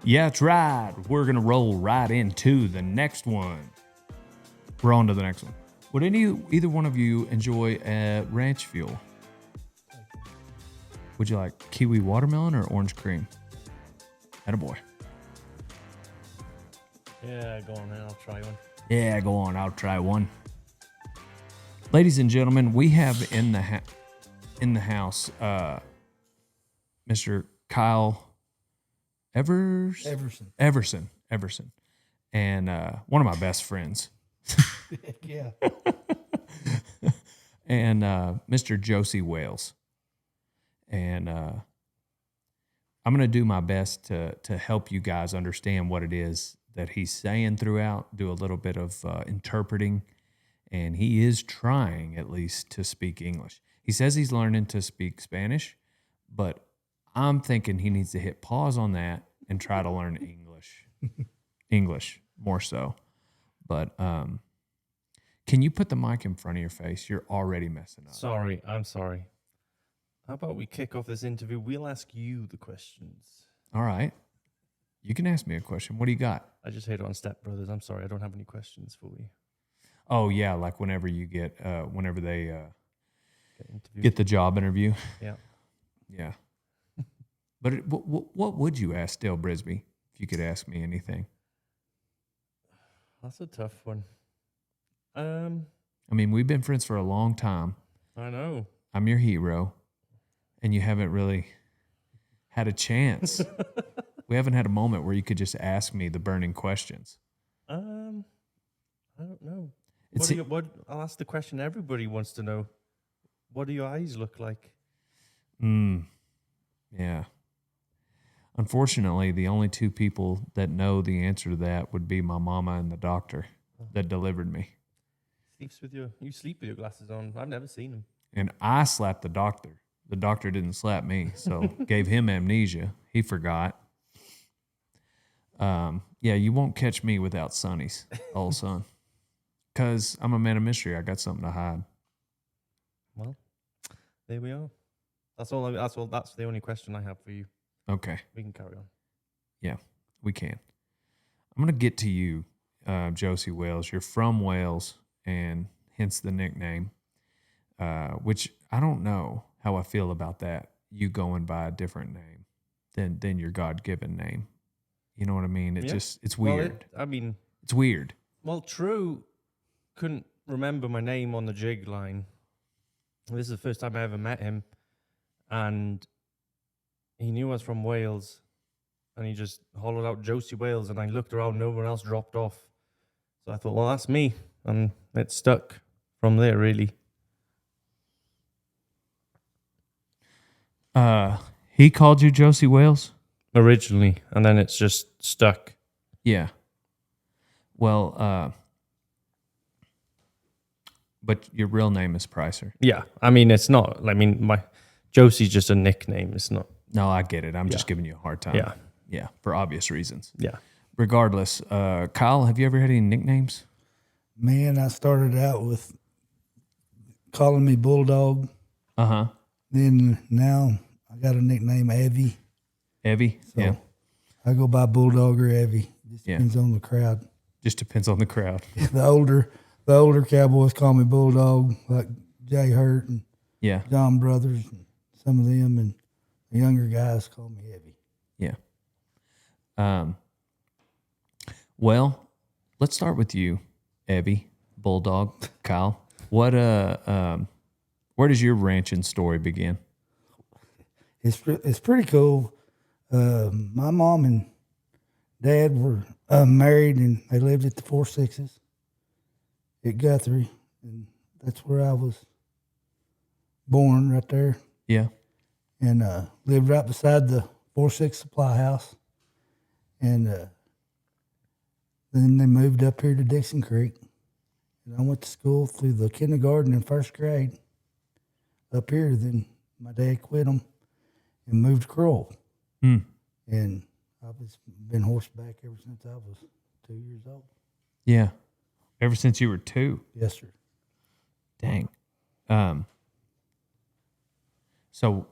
Yeah, that's right. We're going to roll right into the next one. We're on to the next one. Would either one of you enjoy ranch fuel? Would you like kiwi watermelon or orange cream? Attaboy. Yeah, go on then. I'll try one. Yeah, go on. I'll try one. Ladies and gentlemen, we have in the house Mr. Kyle Everson, and one of my best friends. Yeah. And Mr. Josie Wales. And I'm going to do my best to help you guys understand what it is that he's saying throughout, do a little bit of interpreting, and he is trying at least to speak English. He says he's learning to speak Spanish, but I'm thinking he needs to hit pause on that and try to learn English more so. But can you put the mic in front of your face? You're already messing up. Sorry, I'm sorry. How about we kick off this interview? We'll ask you the questions. All right. You can ask me a question. What do you got? I just hate it on Step Brothers. I'm sorry, I don't have any questions for you. Oh, yeah, like whenever you get, whenever they Interview. get the job interview. Yeah. Yeah. But what would you ask Dale Brisby if you could ask me anything? That's a tough one. I mean, we've been friends for a long time. I know. I'm your hero, and you haven't really had a chance. We haven't had a moment where you could just ask me the burning questions. I don't know. It's I'll ask the question everybody wants to know. What do your eyes look like? Yeah. Unfortunately, the only two people that know the answer to that would be my mama and the doctor that delivered me. You sleep with your glasses on. I've never seen them. And I slapped the doctor. The doctor didn't slap me, so gave him amnesia. He forgot. Yeah, you won't catch me without Sonny's, old son. Because I'm a man of mystery. I got something to hide. Well, there we are. That's all. That's the only question I have for you. Okay. We can carry on. Yeah, we can. I'm going to get to you, Josie Wales. You're from Wales, and hence the nickname, which I don't know how I feel about that, you going by a different name than your God-given name. You know what I mean? It's weird. It's weird. Well, True couldn't remember my name on the jig line. This is the first time I ever met him, and he knew I was from Wales, and he just hollowed out Josie Wales, and I looked around, no one else dropped off. So I thought, well, that's me, and it stuck from there, really. He called you Josie Wales? Originally, and then it's just stuck. Yeah. Well, but your real name is Prysor. Yeah, I mean, it's not. I mean, my Josie's just a nickname. It's not. No, I get it. I'm just giving you a hard time. Yeah. Yeah, for obvious reasons. Yeah. Regardless, Kyle, have you ever had any nicknames? Man, I started out with calling me Bulldog. Uh-huh. Then now I got a nickname, Evie. Evie? So yeah. I go by Bulldog or Evie. Just depends on the crowd. Just depends on the crowd. The older Cowboys call me Bulldog, like Jay Hurt and John Brothers and some of them, and the younger guys call me Evie. Yeah. Well, let's start with you, Evie, Bulldog, Kyle. What where does your ranching story begin? It's pretty cool. My mom and dad were married, and they lived at the 4-6s at Guthrie, and that's where I was born, right there. Yeah. And lived right beside the 4-6 supply house. And then they moved up here to Dixon Creek. And I went to school through the kindergarten and first grade up here. Then my dad quit them and moved to Crowell. And I've been horseback ever since I was 2 years old. Yeah. Ever since you were 2? Yes, sir. Dang. So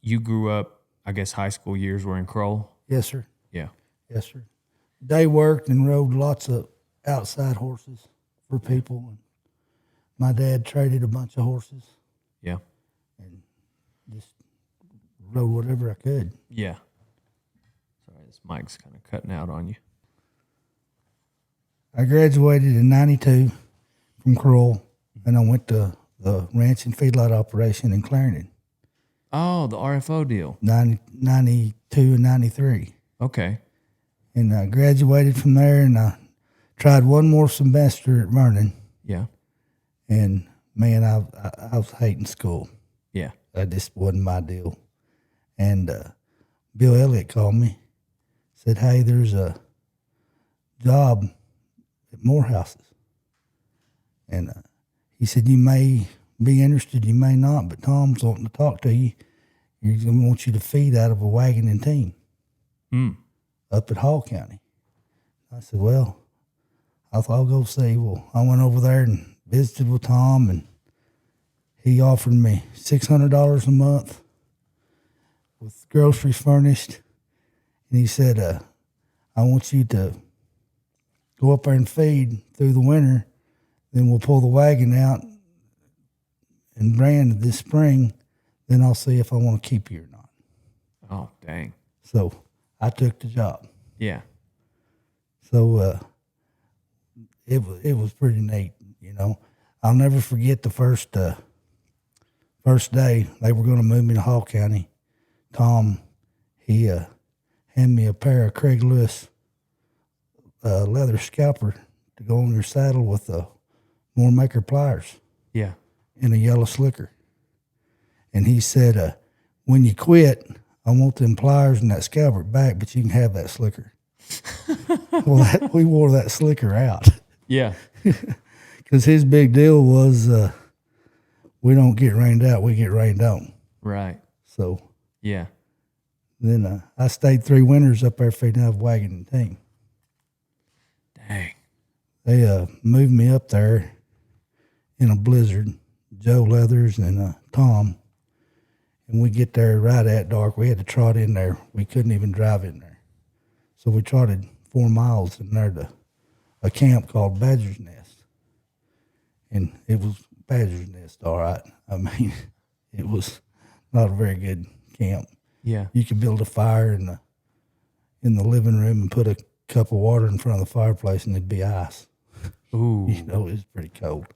you grew up, I guess high school years were in Crowell? Yes, sir. Yeah. Yes, sir. They worked and rode lots of outside horses for people. And my dad traded a bunch of horses Yeah. and just rode whatever I could. Yeah. Sorry, this mic's kind of cutting out on you. I graduated in 92 from Kroll, and I went to the ranch and feedlot operation in Clarendon, Oh, the RFO deal. 92 and 93. Okay. And I graduated from there, and I tried one more semester at Vernon. Yeah. And, man, I was hating school. Yeah. That just wasn't my deal. And Bill Elliott called me, said, hey, there's a job at Morehouse's. And he said, you may be interested, you may not, but Tom's wanting to talk to you. He's going to want you to feed out of a wagon and team up at Hall County. I said, well, I thought I'll go see. Well, I went over there and visited with Tom, and he offered me $600 a month with groceries furnished. And he said, I want you to go up there and feed through the winter. Then we'll pull the wagon out and brand this spring. Then I'll see if I want to keep you or not. Oh, dang. So I took the job. Yeah. So it was pretty neat, you know. I'll never forget the first day they were going to move me to Hall County. Tom, he handed me a pair of Craig Lewis leather scalper to go on your saddle with the Moormaker pliers Yeah. and a yellow slicker. And he said, when you quit, I want them pliers and that scalper back, but you can have that slicker. Well, we wore that slicker out. Yeah. Because his big deal was we don't get rained out, we get rained on. Right. So Yeah. then I stayed 3 winters up there feeding out of wagon and team. Dang. They moved me up there in a blizzard, Joe Leathers and Tom. And we get there right at dark. We had to trot in there. We couldn't even drive in there. So we trotted 4 miles in there to a camp called Badger's Nest. And it was Badger's Nest, all right. I mean, it was not a very good camp. Yeah. You could build a fire in the living room and put a cup of water in front of the fireplace and it'd be ice. Ooh. You know, it was pretty cold.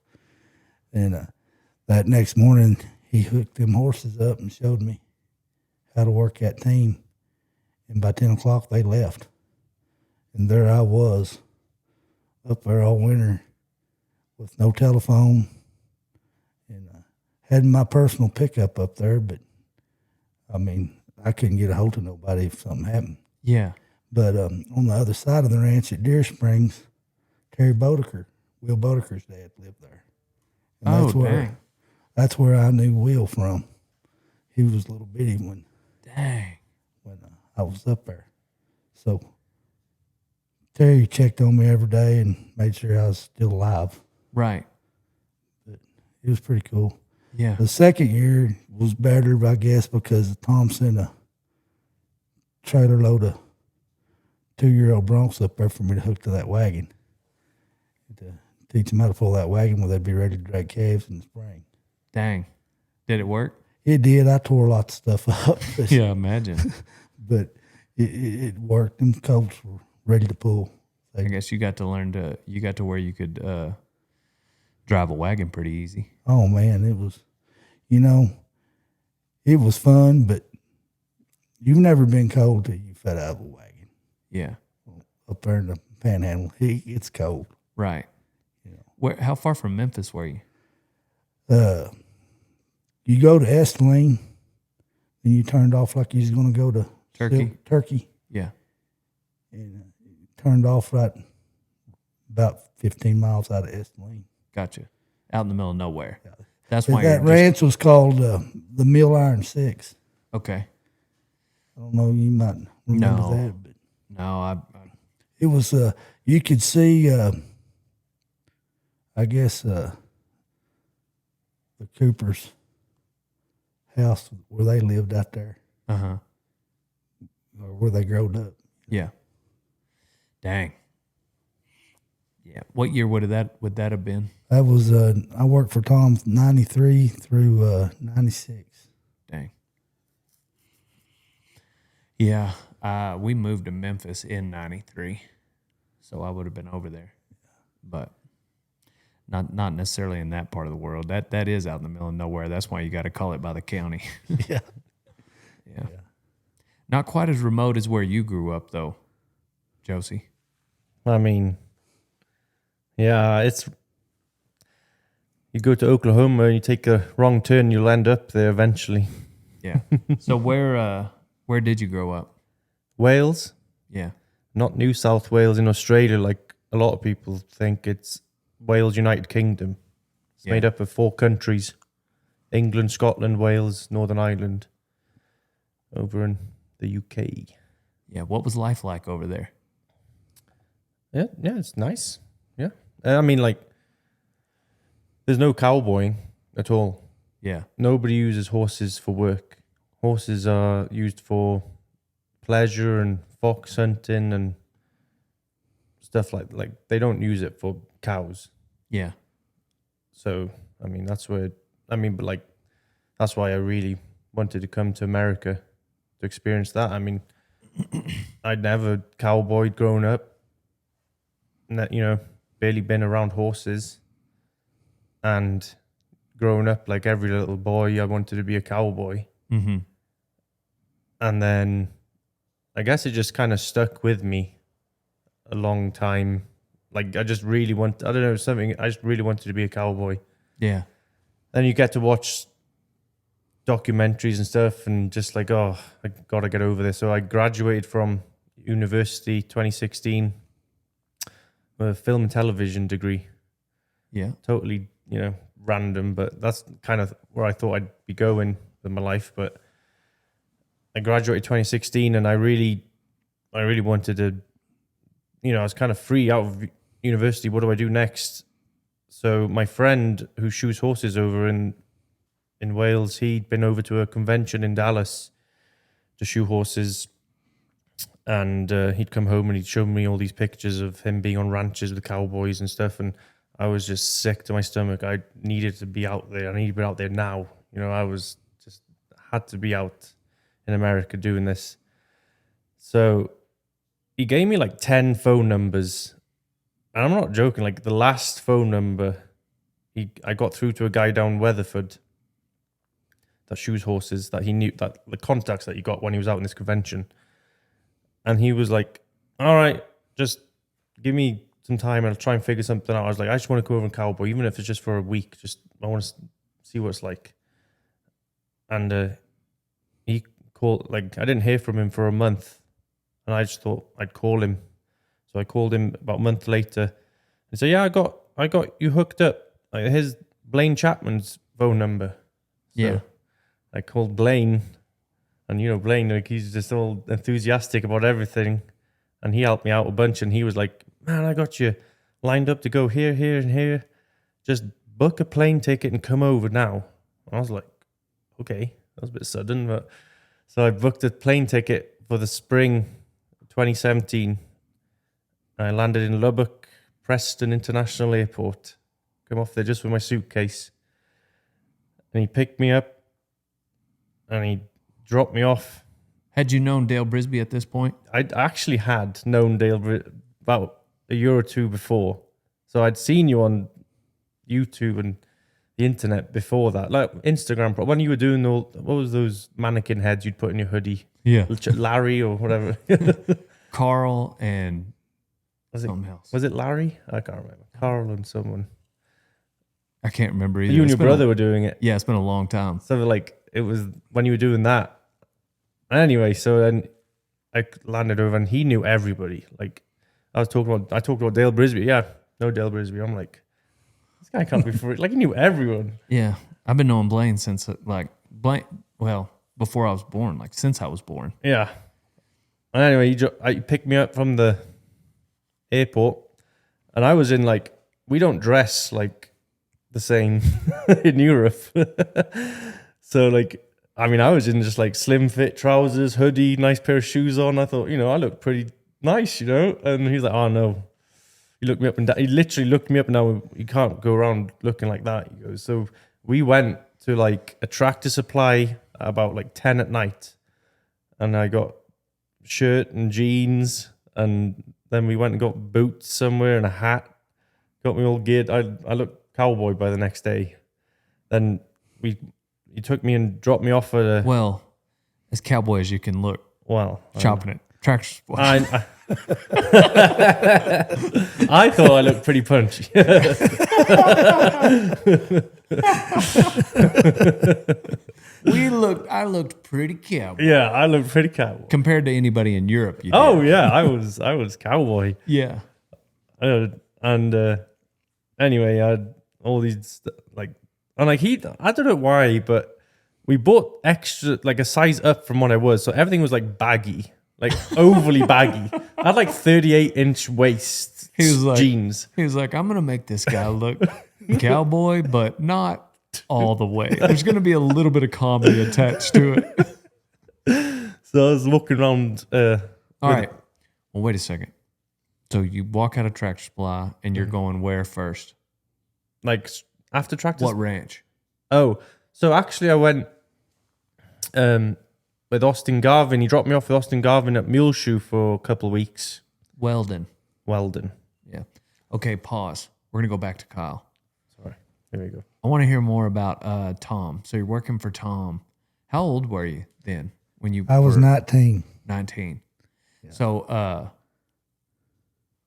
And that next morning, he hooked them horses up and showed me how to work that team. And by 10 o'clock, they left. And there I was up there all winter with no telephone. And had my personal pickup up there, but, I mean, I couldn't get a hold of nobody if something happened. Yeah. But on the other side of the ranch at Deer Springs, Terry Bodeker, Will Bodeker's dad, lived there. And Dang. That's where I knew Will from. He was a little bitty when Dang. I was up there. So Terry checked on me every day and made sure I was still alive. Right. But it was pretty cool. Yeah. The second year was better, I guess, because Tom sent a trailer load of 2-year-old broncs up there for me to hook to that wagon. To teach them how to pull that wagon where they'd be ready to drag calves in the spring. Dang. Did it work? It did. I tore lots of stuff up. But, Yeah, imagine. but it worked. Them colts were ready to pull. I guess you got to where you could drive a wagon pretty easy. Oh, man, it was, it was fun, but you've never been cold till you fed out of a wagon. Yeah. Up there in the panhandle, it's cold. Right. How far from Memphis were you? You go to Esteling, and you turned off like you was going to go to Turkey. Yeah. And turned off right about 15 miles out of Esteling. Gotcha. Out in the middle of nowhere. Yeah. That's why that ranch was called the Mill Iron 6. Okay. I don't know, you might remember that. But no, it was, you could see, I guess, the Cooper's house where they lived out there. Uh-huh. or where they growed up. Yeah. Dang. Yeah. What year would that have been? That was I worked for Tom 93 through 96. Dang. Yeah. We moved to Memphis in 93. So I would have been over there. But not necessarily in that part of the world. That is out in the middle of nowhere. That's why you got to call it by the county. Yeah. Yeah. Not quite as remote as where you grew up, though, Josie. I mean, yeah, you go to Oklahoma and you take a wrong turn, you'll end up there eventually. Yeah. So where did you grow up? Wales, Yeah. not New South Wales in Australia, like a lot of people think. It's Wales United Kingdom. It's Yeah. made up of 4 countries: England, Scotland, Wales, Northern Ireland, over in the UK. Yeah. What was life like over there? Yeah, it's nice. Yeah. I mean, like, there's no cowboying at all. Yeah. Nobody uses horses for work. Horses are used for pleasure and fox hunting and stuff like they don't use it for cows. Yeah. So, I mean, that's why I really wanted to come to America to experience that. I mean, I'd never cowboyed growing up. Barely been around horses. And growing up, like every little boy, I wanted to be a cowboy. Mm-hmm. And then I guess it just kind of stuck with me a long time. Like, I just really I just really wanted to be a cowboy. Yeah. Then you get to watch documentaries and stuff and just like, oh, I got to get over this. So I graduated from university 2016 with a film and television degree. Yeah. Totally, random, but that's kind of where I thought I'd be going with my life. But I graduated 2016 and I really wanted to, I was kind of free out of university. What do I do next? So my friend who shoes horses over in Wales, he'd been over to a convention in Dallas to shoe horses. And he'd come home and he'd show me all these pictures of him being on ranches with the cowboys and stuff. And I was just sick to my stomach. I needed to be out there. I needed to be out there now. I was just had to be out in America doing this. So he gave me like 10 phone numbers. And I'm not joking. Like the last phone number, I got through to a guy down Weatherford that shoes horses, that he knew, that the contacts that he got when he was out in this convention. And he was like, all right, just give me some time and I'll try and figure something out. I was like, I just want to go over and cowboy, even if it's just for a week. I want to see what it's like. And he called, I didn't hear from him for a month. And I just thought I'd call him. So I called him about a month later and said, yeah, I got you hooked up. Like, here's Blaine Chapman's phone number. So Yeah. I called Blaine. And Blaine, like, he's just all enthusiastic about everything. And he helped me out a bunch. And he was like, man, I got you lined up to go here, here, and here. Just book a plane ticket and come over now. I was like, okay, that was a bit sudden. But so I booked a plane ticket for the spring 2017. I landed in Lubbock, Preston International Airport. Come off there just with my suitcase. And he picked me up. And he dropped me off. Had you known Dale Brisby at this point? I actually had known Dale about a year or two before. So I'd seen you on YouTube and the internet before that. Like Instagram. When you were doing what was those mannequin heads you'd put in your hoodie? Yeah. Larry or whatever. Carl and was it, something else. Was it Larry? I can't remember. Carl and someone. I can't remember either. You and your brother were doing it. Yeah, it's been a long time. So it was when you were doing that. Anyway, so then I landed over and he knew everybody. Like I talked about Dale Brisby. Yeah, no Dale Brisby. I'm like, this guy can't be for it. Like he knew everyone. Yeah. I've been knowing Blaine since before I was born, since I was born. Yeah. And anyway, he picked me up from the airport and I was in we don't dress like the same in Europe. So I mean, I was in just like slim fit trousers, hoodie, nice pair of shoes on. I thought, I look pretty nice, And he's like, oh no. He looked me up and down. He literally looked me up and down. You can't go around looking like that. He goes, so we went to like a Tractor Supply about like 10 at night. And I got shirt and jeans. And then we went and got boots somewhere and a hat. Got me all geared. I looked cowboy by the next day. Then he took me and dropped me off at a... Well, as cowboy as you can look. Well, chopping it. Tractor Supply. I thought I looked pretty punchy. I looked pretty cowboy. Yeah, I looked pretty cowboy. Compared to anybody in Europe. You Oh, did. yeah, I was cowboy. Yeah. Anyway, I had all these, like, and like I don't know why, but we bought extra, like a size up from what I was. So everything was like baggy, like overly baggy. I had like 38-inch waist jeans. He was like, I'm going to make this guy look cowboy, but not all the way. There's going to be a little bit of comedy attached to it. So I was walking around. All right. Well, wait a second. So you walk out of Tractor Supply and you're going where first? Like after Tractor What ranch? Oh, so actually I went with Austin Garvin. He dropped me off with Austin Garvin at Muleshoe for a couple of weeks. Weldon. Yeah. Okay, pause. We're going to go back to Kyle. Sorry. Here we go. I want to hear more about Tom. So you're working for Tom. How old were you then when you I was 19. 19. Yeah. So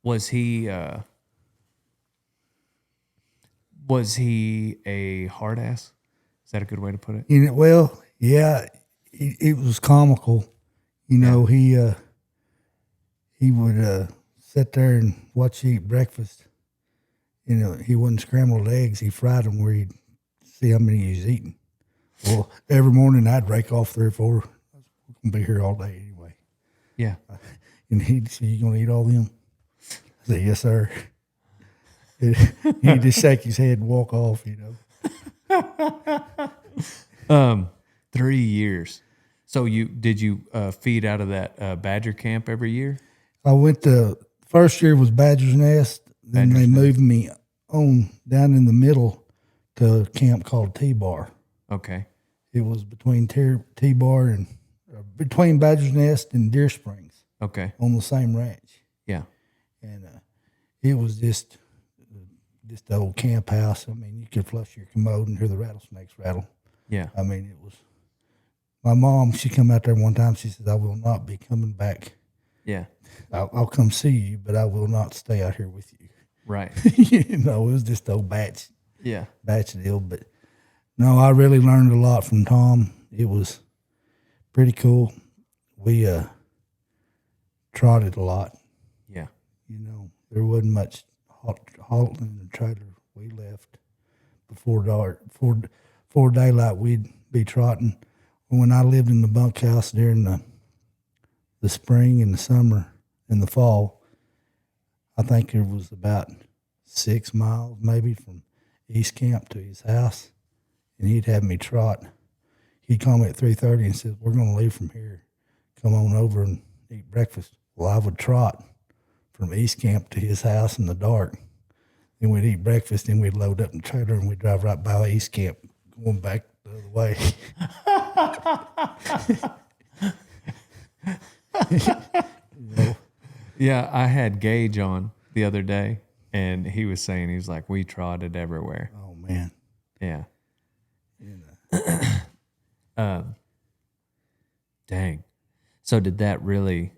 was he a hard ass? Is that a good way to put it? Well, yeah, it was comical. He would sit there and watch you eat breakfast. He wasn't scrambled eggs. He fried them where he'd see how many he was eating. Well, every morning I'd rake off 3 or 4. I was going to be here all day anyway. Yeah. And he'd say, you going to eat all them? I said, yes, sir. He'd just shake his head and walk off, 3 years. So did you feed out of that Badger camp every year? I went to, first year was Badger's Nest. Then they moved me on down in the middle to a camp called T-Bar. Okay. It was between T-Bar and, between Badger's Nest and Deer Springs. Okay. On the same ranch. Yeah. And it was just the old camp house. I mean, you could flush your commode and hear the rattlesnakes rattle. Yeah. I mean, it was, my mom, she come out there one time, she said, I will not be coming back. Yeah. I'll come see you, but I will not stay out here with you. Right. It was just the old batch deal. But no, I really learned a lot from Tom. It was pretty cool. We trotted a lot. Yeah. There wasn't much halting in the trailer. We left before dark. Before daylight, we'd be trotting. When I lived in the bunkhouse during the spring and the summer and the fall, I think there was about 6 miles maybe from East Camp to his house, and he'd have me trot. He'd call me at 3:30 and said, we're going to leave from here. Come on over and eat breakfast. Well, I would trot from East Camp to his house in the dark. Then we'd eat breakfast, and we'd load up in the trailer, and we'd drive right by East Camp, going back the other way. Yeah, I had Gage on the other day, and he was saying, he was like, we trotted everywhere. Oh, man. Yeah. Dang. So did that really,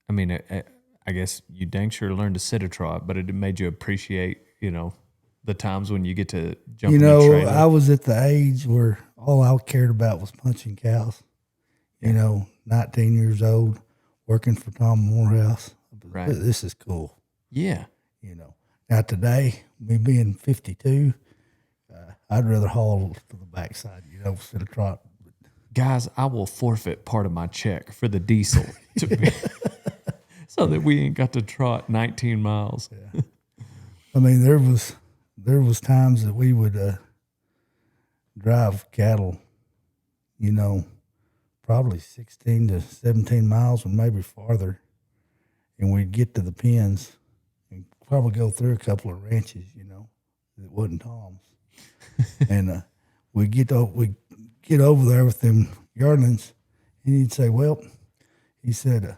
I mean, I guess you dang sure learned to sit a trot, but it made you appreciate, the times when you get to jump in the trailer. I was at the age where all I cared about was punching cows. 19 years old, working for Tom Morehouse. Right. This is cool. Yeah. Now today, me being 52, I'd rather haul to the backside, instead of trot. Guys, I will forfeit part of my check for the diesel to be, so that we ain't got to trot 19 miles. Yeah. I mean, there was times that we would drive cattle, probably 16 to 17 miles or maybe farther. And we'd get to the pens and probably go through a couple of ranches, that wasn't Tom's. And we'd get over there with them yearlings, and he'd say, well, he said,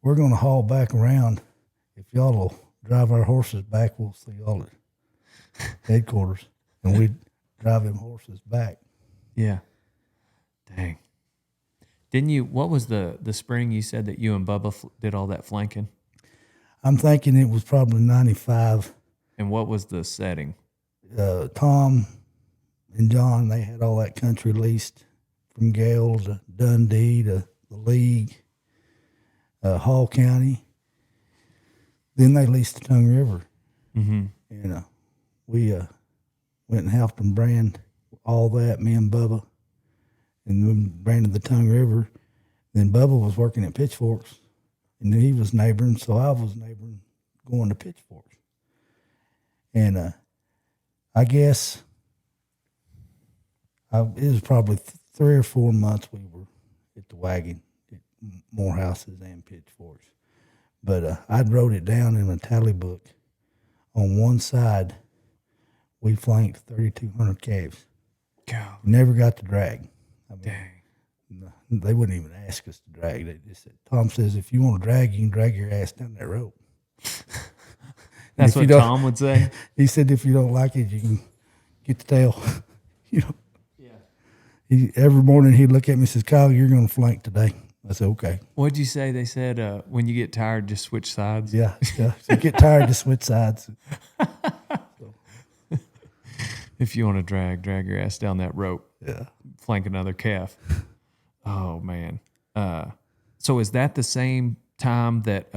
we're going to haul back around. If y'all will drive our horses back, we'll see y'all at headquarters. And we'd drive them horses back. Yeah. Dang. Didn't you, what was the spring you said that you and Bubba did all that flanking? I'm thinking it was probably 95. And what was the setting? Tom and John, they had all that country leased from Gale to Dundee to the League, Hall County. Then they leased the Tongue River. Mm-hmm. And we went and helped them brand all that, me and Bubba. And we branded the Tongue River. Then Bubba was working at Pitchforks. And then he was neighboring, so I was neighboring going to Pitchforks. And I guess it was probably 3 or 4 months we were at the wagon at Morehouse's and Pitchforks. But I'd wrote it down in a tally book. On one side, we flanked 3,200 calves. God. Never got to drag. Dang. They wouldn't even ask us to drag. They just said, Tom says, if you want to drag, you can drag your ass down that rope. That's what Tom would say? He said, if you don't like it, you can get the tail. Yeah. Every morning he'd look at me and says, Kyle, you're going to flank today. I said, okay. What'd you say? They said, when you get tired, just switch sides? Yeah. So get tired, just switch sides. If you want to drag your ass down that rope. Yeah. Flank another calf. Oh, man. So is that the same time that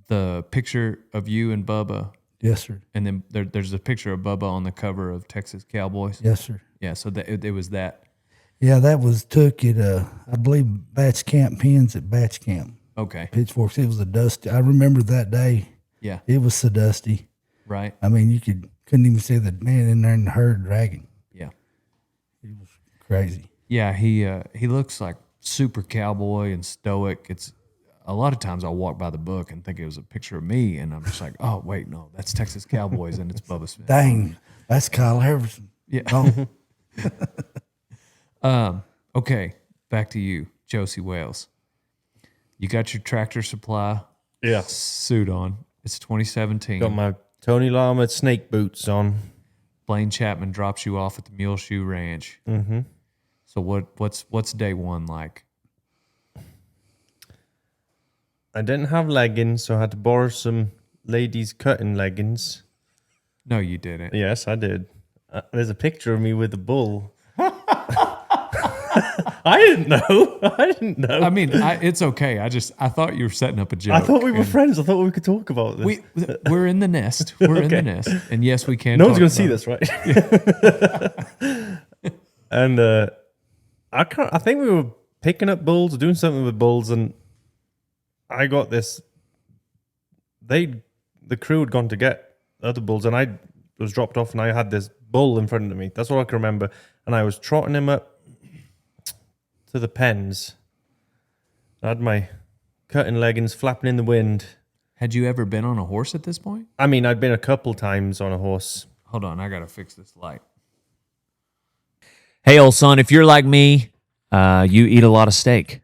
the picture of you and Bubba? Yes, sir. And then there's a picture of Bubba on the cover of Texas Cowboys? Yes, sir. Yeah, so it was that. Yeah, that was took at, I believe, Batch Camp Pens at Batch Camp. Okay. Pitchforks. It was a dusty. I remember that day. Yeah. It was so dusty. Right. I mean, you couldn't even see the man in there in the herd dragging. Yeah. It was crazy. Yeah, he looks like super cowboy and stoic. It's a lot of times I'll walk by the book and think it was a picture of me, and I'm just like, oh wait, no, that's Texas Cowboys and it's Bubba Smith. Dang, that's Kyle Everson. Yeah. Okay, back to you, Josie Wales. You got your Tractor Supply suit on. It's 2017. Got my Tony Lama snake boots on. Blaine Chapman drops you off at the Mule Shoe Ranch. Mm-hmm. So what's day one like? I didn't have leggings, so I had to borrow some ladies' cutting leggings. No, you didn't. Yes, I did. There's a picture of me with a bull. I didn't know. I mean, it's okay. I thought you were setting up a joke. I thought we were friends. I thought we could talk about this. We're in the nest. We're in the nest. And yes, we can. No one's going to see this, right? And I think we were picking up bulls, doing something with bulls, and I got this. The crew had gone to get other bulls, and I was dropped off, and I had this bull in front of me. That's all I can remember. And I was trotting him up to the pens. I had my cutting leggings flapping in the wind. Had you ever been on a horse at this point? I mean, I'd been a couple times on a horse. Hold on, I got to fix this light. Hey, old son, if you're like me, you eat a lot of steak.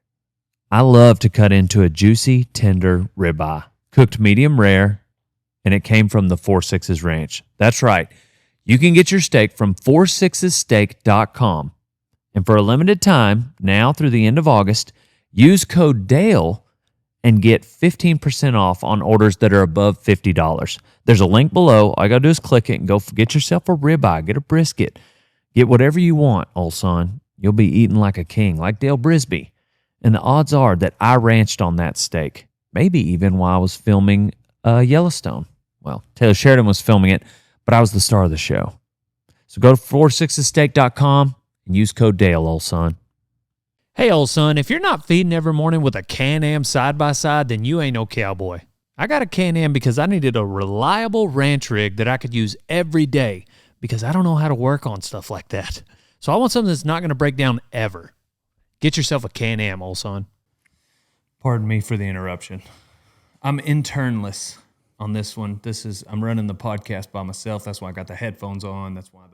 I love to cut into a juicy, tender ribeye, cooked medium rare, and it came from the 4-6's Ranch. That's right. You can get your steak from 46steak.com. And for a limited time, now through the end of August, use code DALE and get 15% off on orders that are above $50. There's a link below. All you got to do is click it and go get yourself a ribeye, get a brisket, get whatever you want, old son. You'll be eating like a king, like Dale Brisby. And the odds are that I ranched on that steak, maybe even while I was filming Yellowstone. Well, Taylor Sheridan was filming it, but I was the star of the show. So go to 46steak.com and use code DALE, old son. Hey, old son, if you're not feeding every morning with a Can-Am side-by-side, then you ain't no cowboy. I got a Can-Am because I needed a reliable ranch rig that I could use every day because I don't know how to work on stuff like that. So I want something that's not going to break down ever. Get yourself a Can-Am, old son. Pardon me for the interruption. I'm internless on this one. I'm running the podcast by myself. That's why I got the headphones on. That's why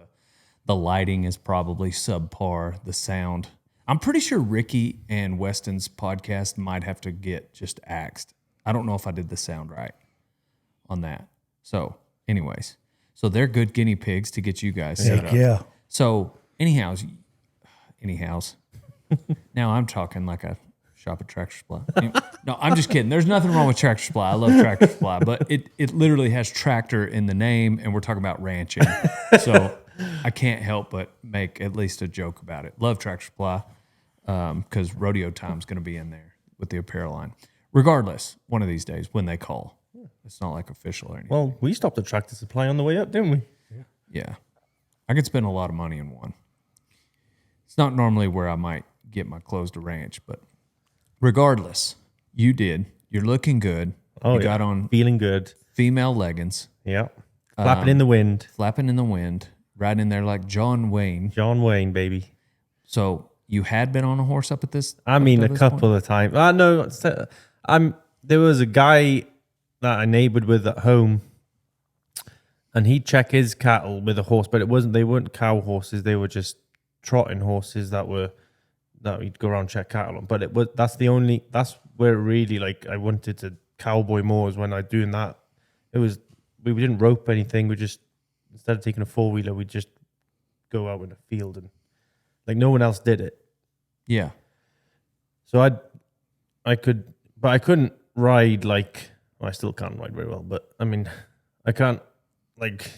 the lighting is probably subpar, the sound. I'm pretty sure Ricky and Weston's podcast might have to get just axed. I don't know if I did the sound right on that. So, anyways, they're good guinea pigs to get you guys set up. Yeah. So, anyhows, now I'm talking like a shop at Tractor Supply. No, I'm just kidding. There's nothing wrong with Tractor Supply. I love Tractor Supply, but it literally has tractor in the name, and we're talking about ranching. So I can't help but make at least a joke about it. Love Tractor Supply because Rodeo Time's going to be in there with the apparel line. Regardless, one of these days when they call. It's not like official or anything. Well, we stopped at Tractor Supply on the way up, didn't we? Yeah. I could spend a lot of money in one. It's not normally where I might get my clothes to ranch, but regardless, you did. You're looking good. Oh, you yeah. got on Feeling good. female leggings, Yeah. Flapping in the wind. flapping in the wind, riding in there like John Wayne. John Wayne, baby. So you had been on a horse up at this? I mean, up a to this couple point? of times. No, there was a guy that I neighbored with at home, and he'd check his cattle with a horse, but they weren't cow horses. They were just trotting horses that he'd go around and check cattle on. But that's where really like I wanted to cowboy more is when I doing that. We didn't rope anything. We just, instead of taking a 4-wheeler, we'd just go out in a field and like no one else did it. Yeah. So I couldn't ride like, well, I still can't ride very well, but I mean, I can't like,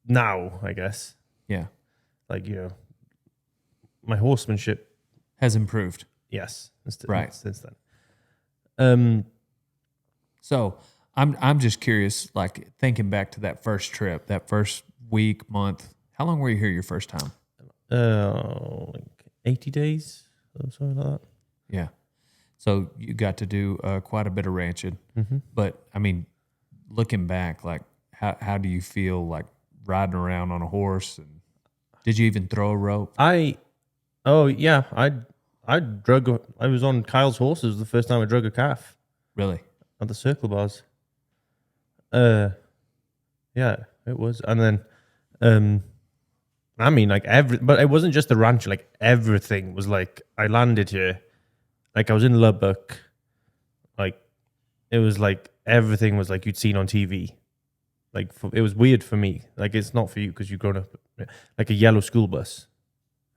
now, I guess, Yeah. like, my horsemanship, Has improved. yes, Right. since then. So I'm just curious, like thinking back to that first trip, that first week, month. How long were you here your first time? Like 80 days or something like that. Yeah. So you got to do quite a bit of ranching. Mm-hmm. But I mean, looking back, like how do you feel like riding around on a horse? And did you even throw a rope? I was on Kyle's horses the first time I drug a calf Really? at the circle bars. Yeah, it was. And then, I mean, like but it wasn't just the ranch, like everything was like, I landed here, like I was in Lubbock, like it was like, everything was like you'd seen on TV. Like it was weird for me. Like it's not for you because you've grown up, like a yellow school bus.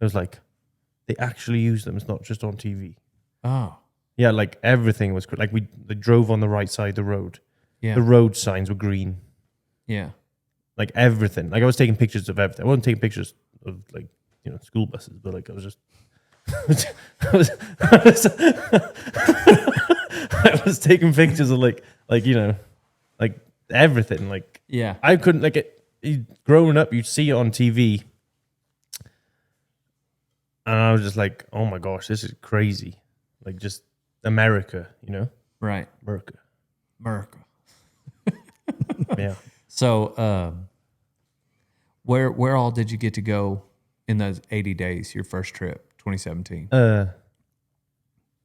It was like, they actually use them. It's not just on TV. Oh, Yeah, like everything was like they drove on the right side of the road. yeah. The road signs were green. Yeah. Like everything. Like I was taking pictures of everything. I wasn't taking pictures of like, school buses, but like I was just I was taking pictures of like like everything. Like Yeah. I couldn't like it growing up, you'd see it on TV. And I was just like, oh my gosh, this is crazy. Like just America, Right. America. America. Yeah. So, where all did you get to go in those 80 days, your first trip, 2017?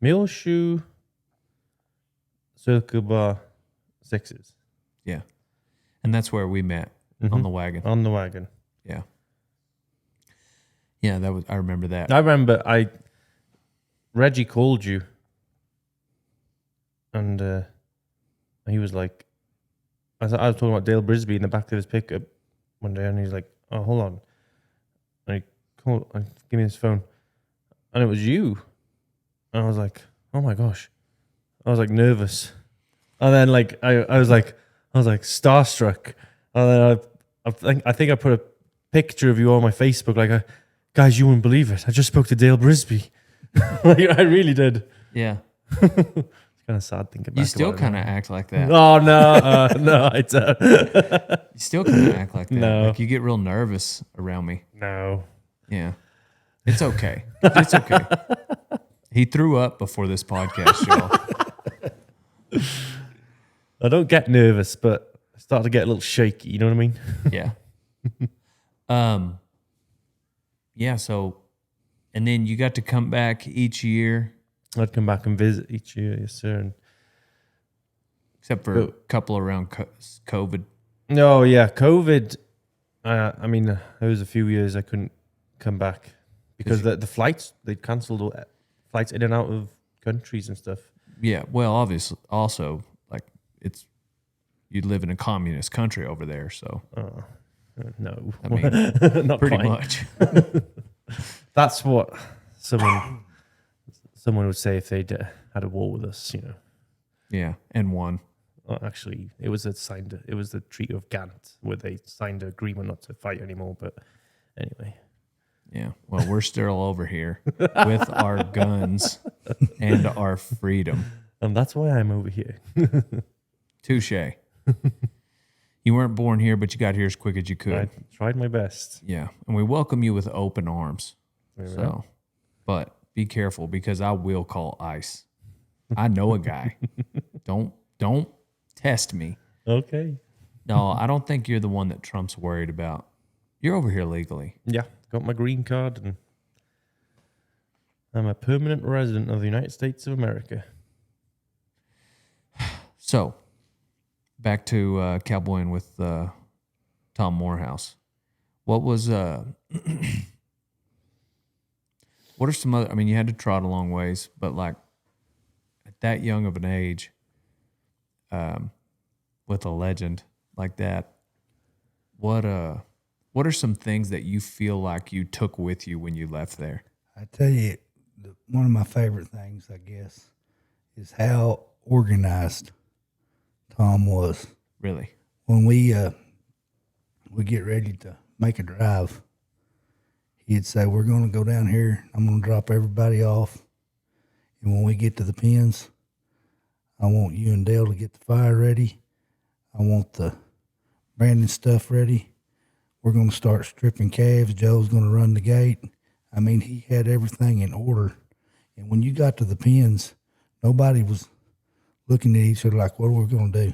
Muleshoe, Circle Bar, Sixes. Yeah. And that's where we met on the wagon. On the wagon. Yeah. Yeah, I remember that. I remember Reggie called you and he was like, I was talking about Dale Brisby in the back of his pickup one day, and he's like, oh, hold on. And he called, and give me his phone. And it was you. And I was like, oh my gosh. I was like nervous. And then like, I was like starstruck. And then I think I put a picture of you on my Facebook, like, guys, you wouldn't believe it. I just spoke to Dale Brisby. Like, I really did. Yeah. It's kind of sad thinking back. You still about it kind of now. act like that. Oh no, no, I don't. You still kind of act like that. No. Like you get real nervous around me. No. Yeah. It's okay. It's okay. He threw up before this podcast, y'all. I don't get nervous, but I start to get a little shaky. You know what I mean? Yeah. Yeah. So, and then you got to come back each year, I'd come back and visit each year, yes, sir. And except for a couple around COVID. no, yeah, COVID. I mean, there was a few years I couldn't come back because the flights, they cancelled flights in and out of countries and stuff. Yeah. Well, obviously, also like you live in a communist country over there, so No, I mean, not pretty quite. much. That's what someone would say if they'd had a war with us, you know. Yeah, and one. Well, actually, it was the Treaty of Ghent where they signed an agreement not to fight anymore. But anyway, Yeah. Well, we're still over here with our guns and our freedom. and that's why I'm over here. Touche. You weren't born here, but you got here as quick as you could. I tried my best. Yeah, and we welcome you with open arms. Very So, well. but be careful because I will call ICE. I know a guy. Don't test me. Okay. No, I don't think you're the one that Trump's worried about. You're over here legally. Yeah, got my green card and I'm a permanent resident of the United States of America. So, back to cowboying with Tom Morehouse. What was what are some other? I mean, you had to trot a long ways, but like at that young of an age, with a legend like that, what are some things that you feel like you took with you when you left there? I tell you, one of my favorite things, I guess, is how organized Tom was. Really? When we get ready to make a drive, he'd say, "We're going to go down here. I'm going to drop everybody off, and when we get to the pens, I want you and Dale to get the fire ready. I want the branding stuff ready. We're going to start stripping calves. Joe's going to run the gate." I mean, he had everything in order. And when you got to the pens, nobody was looking at each other like, what are we going to do?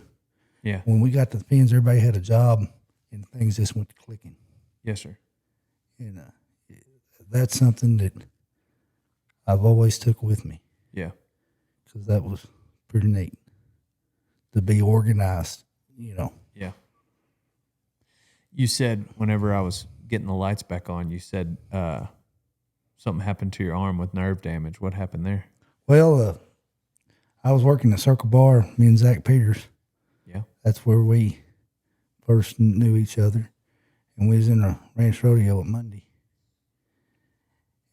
Yeah. When we got to the pens, everybody had a job, and things just went to clicking. Yes, sir. And that's something that I've always took with me, Yeah. because that was pretty neat to be organized, you know. Yeah. You said whenever I was getting the lights back on, you said something happened to your arm with nerve damage. What happened there? Well, I was working at Circle Bar, me and Zach Peters. Yeah. That's where we first knew each other. And we was in a ranch rodeo at Monday.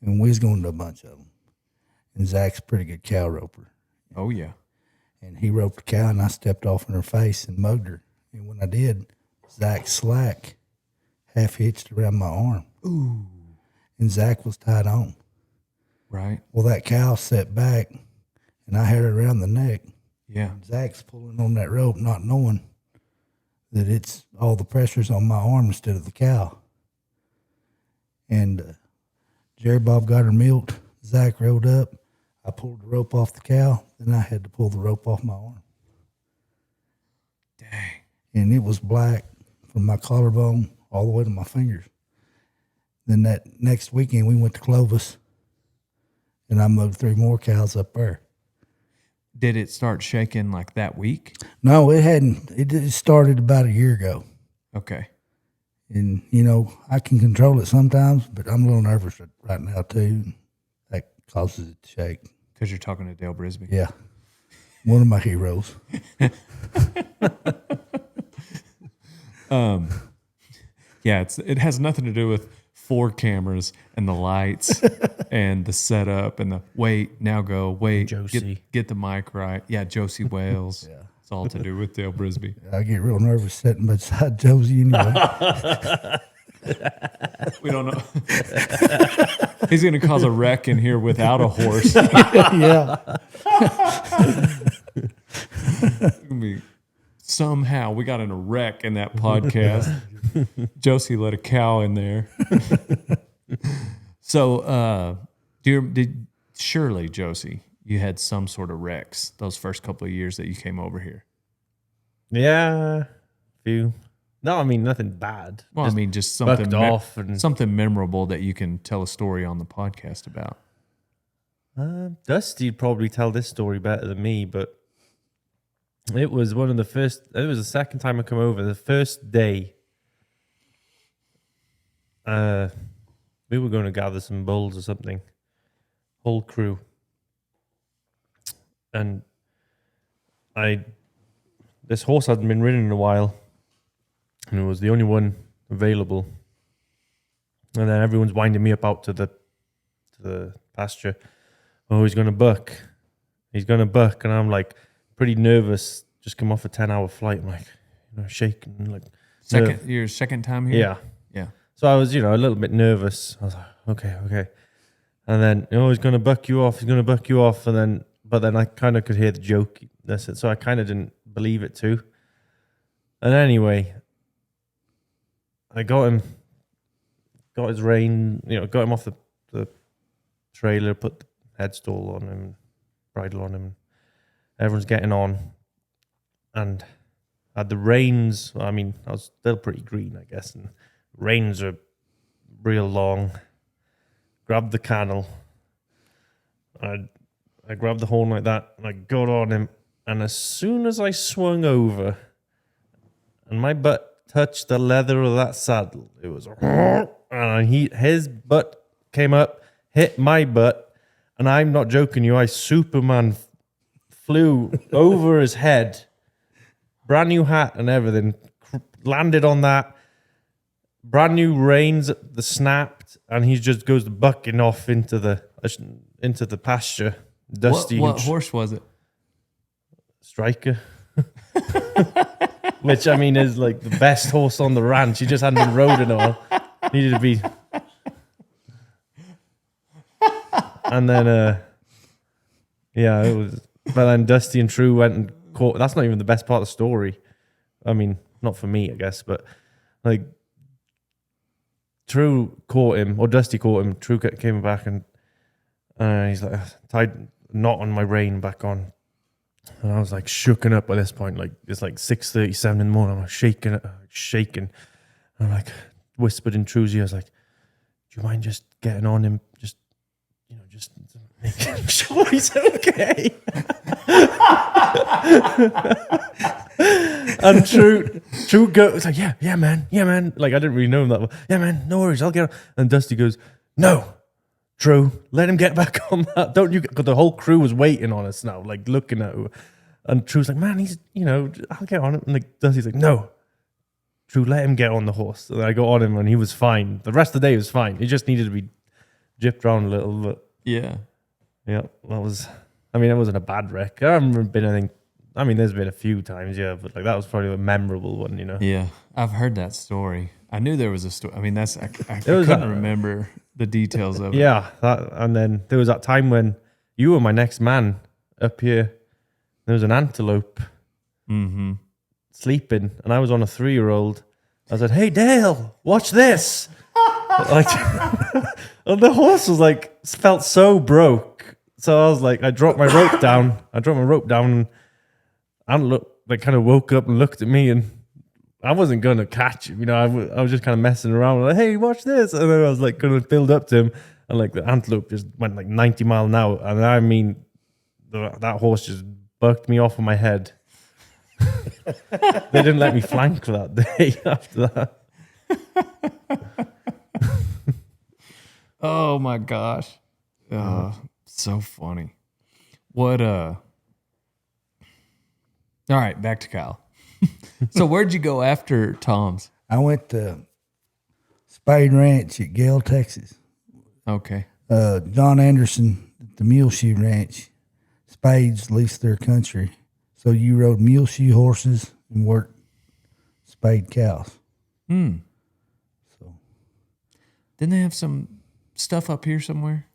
And we was going to a bunch of them. And Zach's a pretty good cow roper. Oh, yeah. And he roped the cow, and I stepped off in her face and mugged her. And when I did, Zach's slack half hitched around my arm. Ooh. And Zach was tied on. Right. Well, that cow set back, and I had her around the neck. Yeah. And Zach's pulling on that rope, not knowing that it's all the pressure's on my arm instead of the cow. And Jerry Bob got her milked. Zach rode up. I pulled the rope off the cow. Then I had to pull the rope off my arm. Dang. And it was black from my collarbone all the way to my fingers. Then that next weekend, we went to Clovis, and I mugged 3 more cows up there. Did it start shaking like that week? No, it hadn't. It started about a year ago. Okay. And, you know, I can control it sometimes, but I'm a little nervous right now, too. That causes it to shake. Because you're talking to Dale Brisby. Yeah. One of my heroes. Yeah, it has nothing to do with 4 cameras and the lights and the setup and the wait, now go, wait, Josie. get the mic right. Yeah, Josie Wales. Yeah. It's all to do with Dale Brisby. I get real nervous sitting beside Josie anyway. We don't know. He's going to cause a wreck in here without a horse. Yeah. Somehow we got in a wreck in that podcast. Josie let a cow in there. So, surely, Josie, you had some sort of wrecks those first couple of years that you came over here. Yeah, few. No, I mean nothing bad. Well, Just I mean, just bucked off and something memorable that you can tell a story on the podcast about. Dusty'd probably tell this story better than me, but it was one of the first. It was the second time I come over. The first day, we were going to gather some bulls or something, whole crew, and this horse hadn't been ridden in a while, and it was the only one available. And then everyone's winding me up out to the pasture. Oh, he's going to buck. He's going to buck. And I'm like pretty nervous. Just come off a 10-hour flight. I'm like, shaking. Like Your second time here? Yeah. Yeah. So I was, a little bit nervous. I was like, okay. And then, he's going to buck you off. He's going to buck you off. But then I kind of could hear the joke. That's it. So I kind of didn't believe it too. And anyway, I got his rein, got him off the trailer, put the headstall on him, bridle on him. Everyone's getting on. And I had the reins. I mean, I was still pretty green, I guess. And reins are real long. Grabbed the cantle. I grabbed the horn like that, and I got on him. And as soon as I swung over, and my butt touched the leather of that saddle, it was, and his butt came up, hit my butt, and I'm not joking you, I Superman flew over his head, brand new hat and everything, landed on that, brand new reins, the snapped, and he just goes bucking off into the pasture. Dusty. What horse was it? Striker. Which, I mean, is like the best horse on the ranch. He just hadn't been rode in a while. Needed to be. And then, it was. But then Dusty and True went and caught. That's not even the best part of the story. I mean, not for me, I guess, but like True caught him, or Dusty caught him. True came back and he's like tied a knot on my rein back on. And I was like shooken up by this point. Like it's like 6:37 in the morning. I'm like shaking. And I'm like whispered in True's ear. I was like, "Do you mind just getting on him? Just making sure he's okay." And True goes like, "Yeah, man. Like I didn't really know him that well. Yeah, man. No worries. I'll get on." And Dusty goes, "No. True, let him get back on that. Don't you?" Because the whole crew was waiting on us now, like looking at her. And True's like, "Man, he's, I'll get on him." And like Dusty's like, "No, True, let him get on the horse." And I got on him and he was fine. The rest of the day was fine. He just needed to be gypped around a little bit. Yeah. Yeah, it wasn't a bad wreck. I haven't been anything. I mean, there's been a few times, yeah, but like that was probably a memorable one, Yeah, I've heard that story. I knew there was a story. I mean, I couldn't remember the details of it. Yeah, and then there was that time when you were my next man up here. There was an antelope sleeping, and I was on a 3-year-old. I said, "Hey, Dale, watch this." Like, and the horse was like, felt so broke. So I was like, I dropped my rope down. And antelope like kind of woke up and looked at me, and I wasn't going to catch him. I was just kind of messing around. Like, "Hey, watch this." And then I was like going to build up to him. And like the antelope just went like 90 miles an hour. And I mean, that horse just bucked me off of my head. They didn't let me flank for that day after that. Oh my gosh. Oh, so funny. All right, back to Kyle. So where'd you go after Tom's? I went to Spade Ranch at Gale, Texas. Okay. John Anderson at the Mule Shoe Ranch. Spades leased their country. So you rode mule shoe horses and worked spade cows. So Didn't they have some stuff up here somewhere?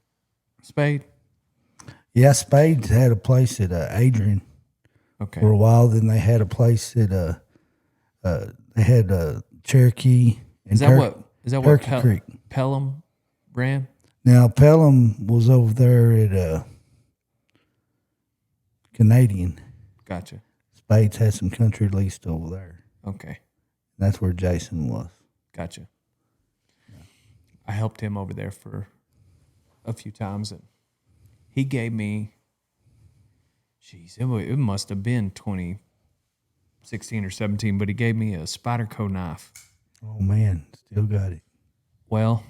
Spade? yeah, Spades had a place at Adrian Okay. for a while. Then they had a place at they had Cherokee and Is that what Turkey Creek. Pelham ran? Now Pelham was over there at Canadian. Gotcha. Spades had some country leased over there. Okay. That's where Jason was. Gotcha. I helped him over there for a few times, and he gave me, it must have been 2016 or 17, but he gave me a Spyderco knife. Oh, man. Still got it. Well,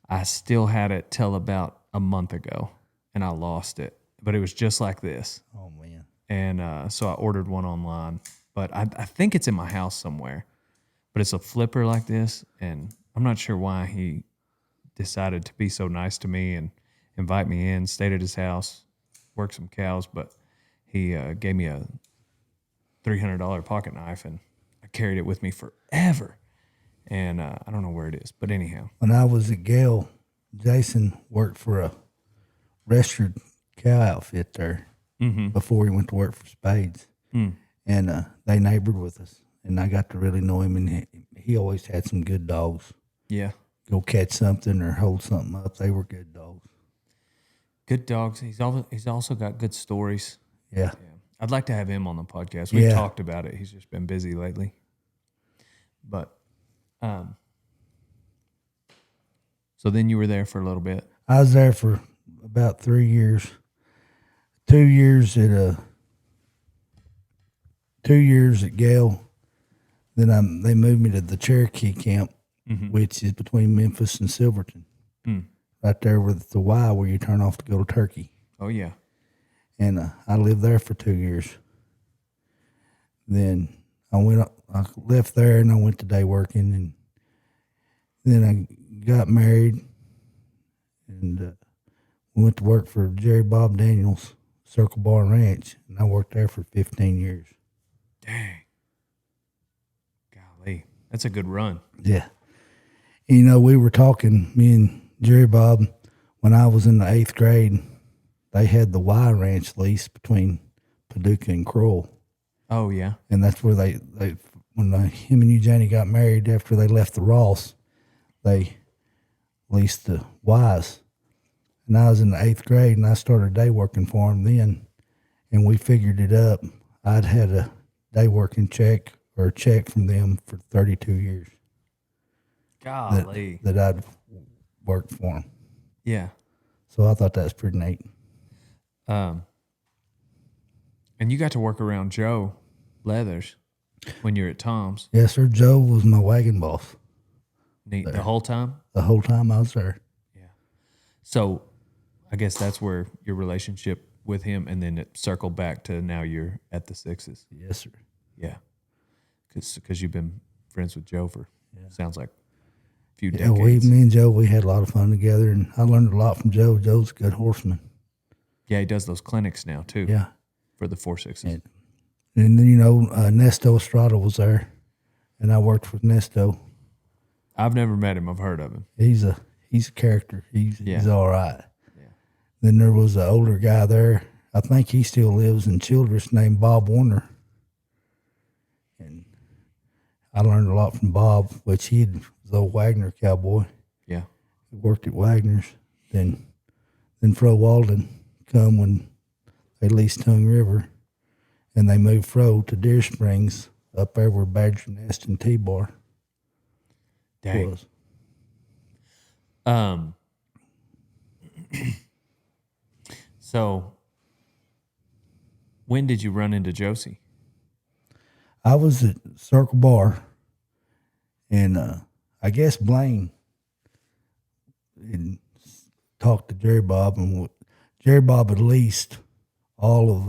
I still had it till about a month ago, and I lost it. But it was just like this. Oh, man. And so I ordered one online. But I think it's in my house somewhere. But it's a flipper like this, and I'm not sure why he decided to be so nice to me and invite me in, stayed at his house, worked some cows, but he gave me a $300 pocket knife, and I carried it with me forever. And I don't know where it is, but anyhow. When I was at Gale, Jason worked for a registered cow outfit there before he went to work for Spades. And they neighbored with us, and I got to really know him, and he always had some good dogs. Yeah. Go catch something or hold something up. They were good dogs. Good dogs. He's also got good stories. Yeah. I'd like to have him on the podcast. We've talked about it. He's just been busy lately. But, so then you were there for a little bit. I was there for about 3 years. 2 years at 2 years at Gale. Then they moved me to the Cherokee camp, which is between Memphis and Silverton. Right there with the Y where you turn off to go to Turkey. Oh, yeah. And I lived there for 2 years. Then I left there and I went to day working, and then I got married and went to work for Jerry Bob Daniels, Circle Bar and Ranch, and I worked there for 15 years. Dang. Golly. That's a good run. Yeah. You know, we were talking, me and Jerry Bob, when I was in the 8th grade, they had the Y Ranch lease between Paducah and Crowell. Oh, yeah. And that's where when him and Eugenie got married after they left the Ross, they leased the Ys. And I was in the 8th grade, and I started day working for them then, and we figured it up. I'd had a day working check or a check from them for 32 years. Golly. That I'd worked for them. Yeah. So I thought that was pretty neat. And you got to work around Joe Leathers when you were at Tom's. Yes, sir. Joe was my wagon boss. Neat. The whole time? The whole time I was there. Yeah. So I guess that's where your relationship with him, and then it circled back to now you're at the Sixes. Yes, sir. Yeah. Because you've been friends with Joe for, sounds like, a few decades. Yeah, me and Joe, we had a lot of fun together, and I learned a lot from Joe. Joe's a good horseman. Yeah, he does those clinics now, too. Yeah. For the 4-6s. And then, you know, Nesto Estrada was there, and I worked with Nesto. I've never met him. I've heard of him. He's a character. He's all right. Yeah. Then there was an older guy there. I think he still lives in Childress, named Bob Warner. And I learned a lot from Bob, which he was a Wagner cowboy. Yeah. He worked at Wagner's. Then Fro Walden come when they leased Tongue River, and they moved Fro to Deer Springs up there where Badger Nest and T-Bar was. So when did you run into Josie? I was at Circle Bar, and I guess Blaine had talked to Jerry Bob, and Jerry Bob had leased all of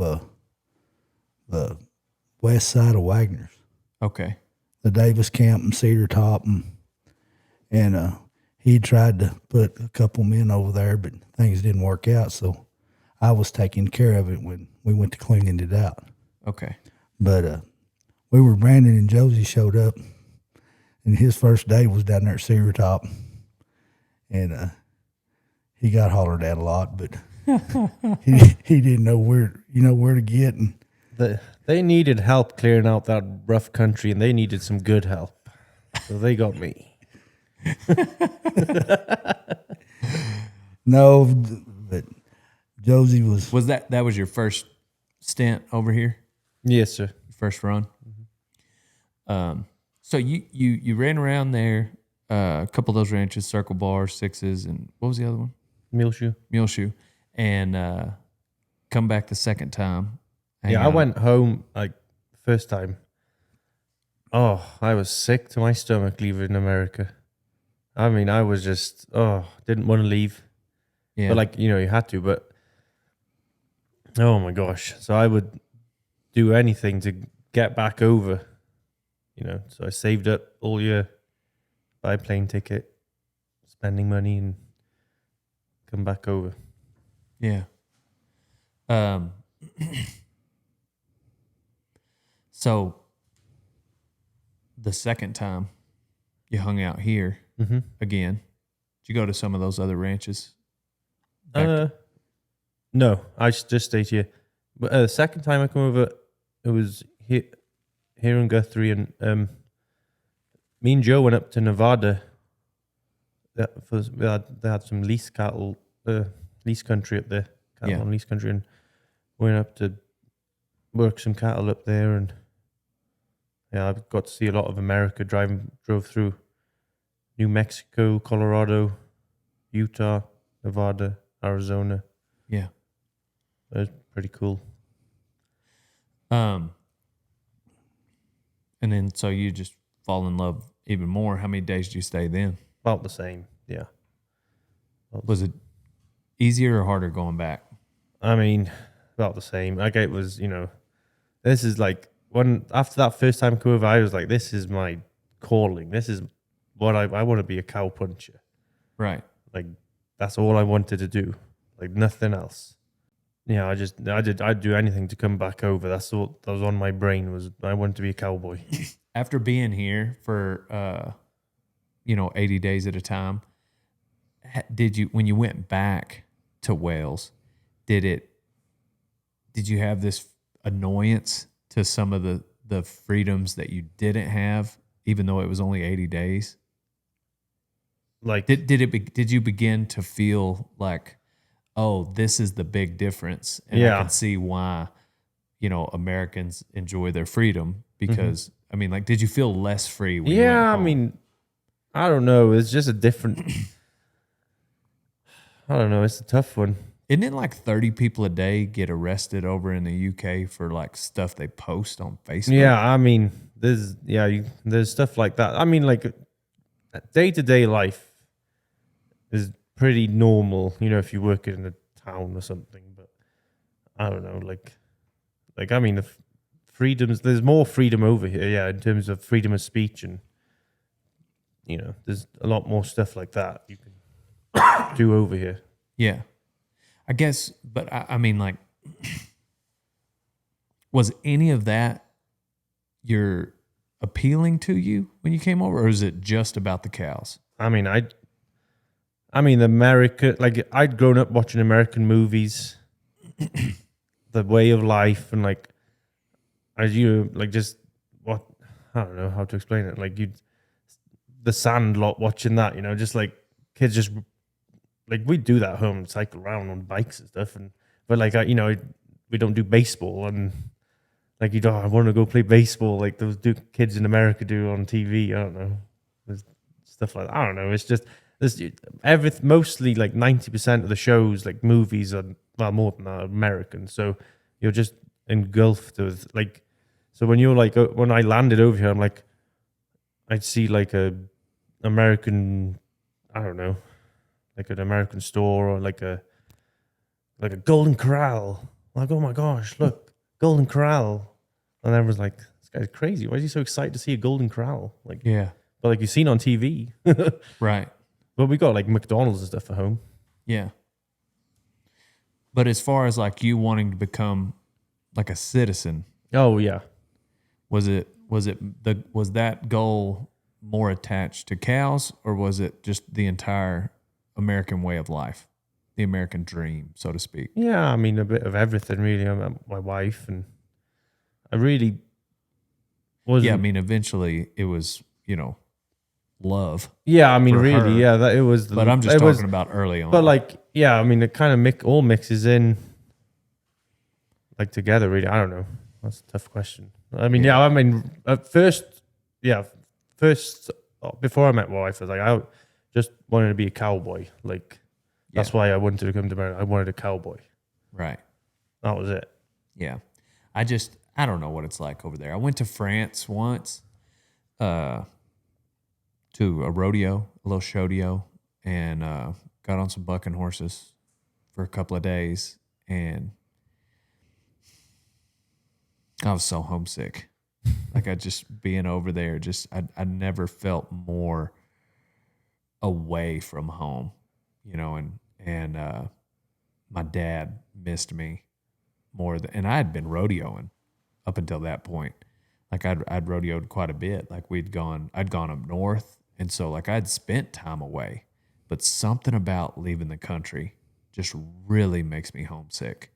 the west side of Wagner's. Okay. The Davis Camp and Cedar Top, and he tried to put a couple men over there, but things didn't work out, so I was taking care of it when we went to cleaning it out. Okay. But Brandon and Josie showed up, and his first day was down there at Cedar Top, and he got hollered at a lot, but he didn't know where to get. And they needed help clearing out that rough country, and they needed some good help, so they got me. No, but Josie was that was your first stint over here? Yes, sir. First run. So you ran around there, a couple of those ranches, Circle Bar, Sixes, and what was the other one? Muleshoe, and come back the second time. hang Yeah, I out. went home like first time. Oh, I was sick to my stomach leaving America. I mean, I was just didn't want to leave, Yeah, but like you had to. But oh my gosh, so I would do anything to get back over. So I saved up all year, buy a plane ticket, spending money, and come back over. yeah. So the second time you hung out here Mm-hmm. again, did you go to some of those other ranches? Back- No, I just stayed here. But the second time I come over, it was here in Guthrie, and me and Joe went up to Nevada. They had some lease cattle, lease country up there, cattle Yeah. on lease country, and went up to work some cattle up there, and I got to see a lot of America. Drove through New Mexico, Colorado, Utah, Nevada, Arizona. yeah. It was pretty cool. And then so you just fall in love even more. How many days did you stay then? About the same, yeah. Was it easier or harder going back? I mean, about the same. Like it was, this is like after that first time come over, I was like, this is my calling. This is what I want to be a cow puncher. Right. Like that's all I wanted to do. Like nothing else. Yeah, I'd do anything to come back over. That's all that was on my brain was I wanted to be a cowboy. After being here for 80 days at a time, when you went back to Wales, did you have this annoyance to some of the freedoms that you didn't have, even though it was only 80 days? Like Did you begin to feel like, oh, this is the big difference, and I Yeah. can see why Americans enjoy their freedom because I mean, like, did you feel less free? When you went I home? mean, I don't know. It's just a different. I don't know. It's a tough one. Isn't it like 30 people a day get arrested over in the UK for like stuff they post on Facebook? Yeah, I mean, there's stuff like that. I mean, like day-to-day life is pretty normal, if you work in a town or something. But I don't know, like I mean, the freedoms. There's more freedom over here, yeah, in terms of freedom of speech, and there's a lot more stuff like that you can do over here. Yeah. I guess, but I mean, like, was any of that your appealing to you when you came over, or is it just about the cows? I mean, America, like I'd grown up watching American movies, the way of life, and like, just what, I don't know how to explain it. Like the Sandlot, watching that, just like kids just, like we'd do that at home and cycle around on bikes and stuff. But like, we don't do baseball, and like, I want to go play baseball like those kids in America do on TV. I don't know. There's stuff like that. I don't know. It's just, mostly like 90% of the shows, like movies, are, well, more than that, American. So you're just engulfed with like, so when you're like, when I landed over here, I'm like, I'd see like a American, I don't know, like an American store, or like a Golden Corral. Like, oh my gosh, look, Golden Corral. And everyone's like, this guy's crazy. Why is he so excited to see a Golden Corral? Like, Yeah. but like you've seen on TV. Right. But we got like McDonald's and stuff at home. Yeah. But as far as like you wanting to become like a citizen, Oh yeah. was that goal more attached to cows, or was it just the entire American way of life, the American dream, so to speak? Yeah, I mean a bit of everything really. I met my wife, and I really wasn't. Yeah, I mean, eventually it was, love. Yeah, I mean for really, her. yeah. That it was. But I'm just it was- talking about early on. But like, yeah, I mean it kind of all mixes in, like together. Really, I don't know. That's a tough question. I mean, yeah, I mean at first, yeah, before I met my wife, I was like, I just wanted to be a cowboy. Like, that's why I wanted to come to America. I wanted a cowboy. Right. That was it. Yeah. I don't know what it's like over there. I went to France once, to a rodeo, a little shodeo, and got on some bucking horses for a couple of days, and I was so homesick. Like, I just being over there, I never felt more away from home, and my dad missed me more than, and I had been rodeoing up until that point. Like, I'd rodeoed quite a bit. Like, I'd gone up north, and so like I'd spent time away, but something about leaving the country just really makes me homesick.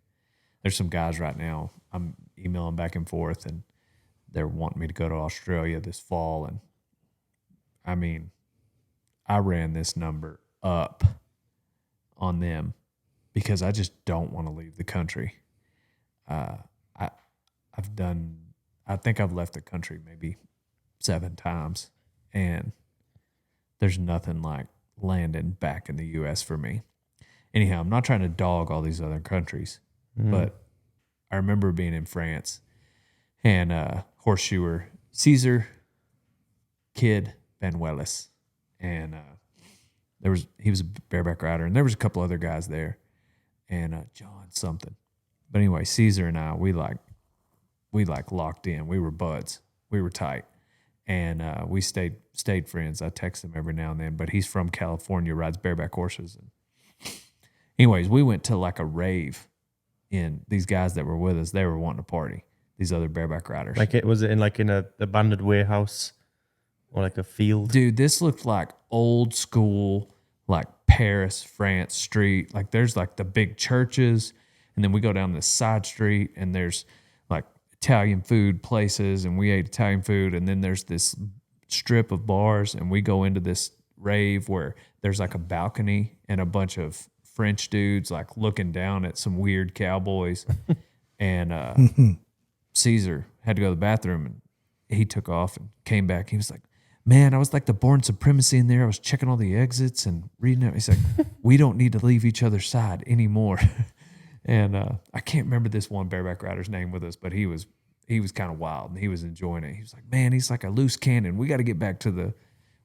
There's some guys right now I'm emailing back and forth, and they're wanting me to go to Australia this fall. And I mean, I ran this number up on them because I just don't want to leave the country. I think I've left the country maybe 7 times, and there's nothing like landing back in the U.S. for me. Anyhow, I'm not trying to dog all these other countries, but I remember being in France and horseshoer Caesar, Kid, Banuelos, and he was a bareback rider, and there was a couple other guys there, and John something. But anyway, Caesar and I, we locked in. We were buds. We were tight. And we stayed friends. I text him every now and then, but he's from California, rides bareback horses. And anyways, we went to like a rave, and these guys that were with us, they were wanting to party. These other bareback riders. Like, was it in a abandoned warehouse or like a field? Dude, this looked like old school, like Paris, France street. Like, there's like the big churches, and then we go down this side street, and there's like Italian food places, and we ate Italian food, and then there's this strip of bars, and we go into this rave where there's like a balcony and a bunch of French dudes like looking down at some weird cowboys. And Caesar had to go to the bathroom, and he took off and came back. He was like, man, I was like the Born Supremacy in there. I was checking all the exits and reading it. He's like, we don't need to leave each other's side anymore. And I can't remember this one bareback rider's name with us, but he was kind of wild, and he was enjoying it. He was like, man, he's like a loose cannon. We got to get back to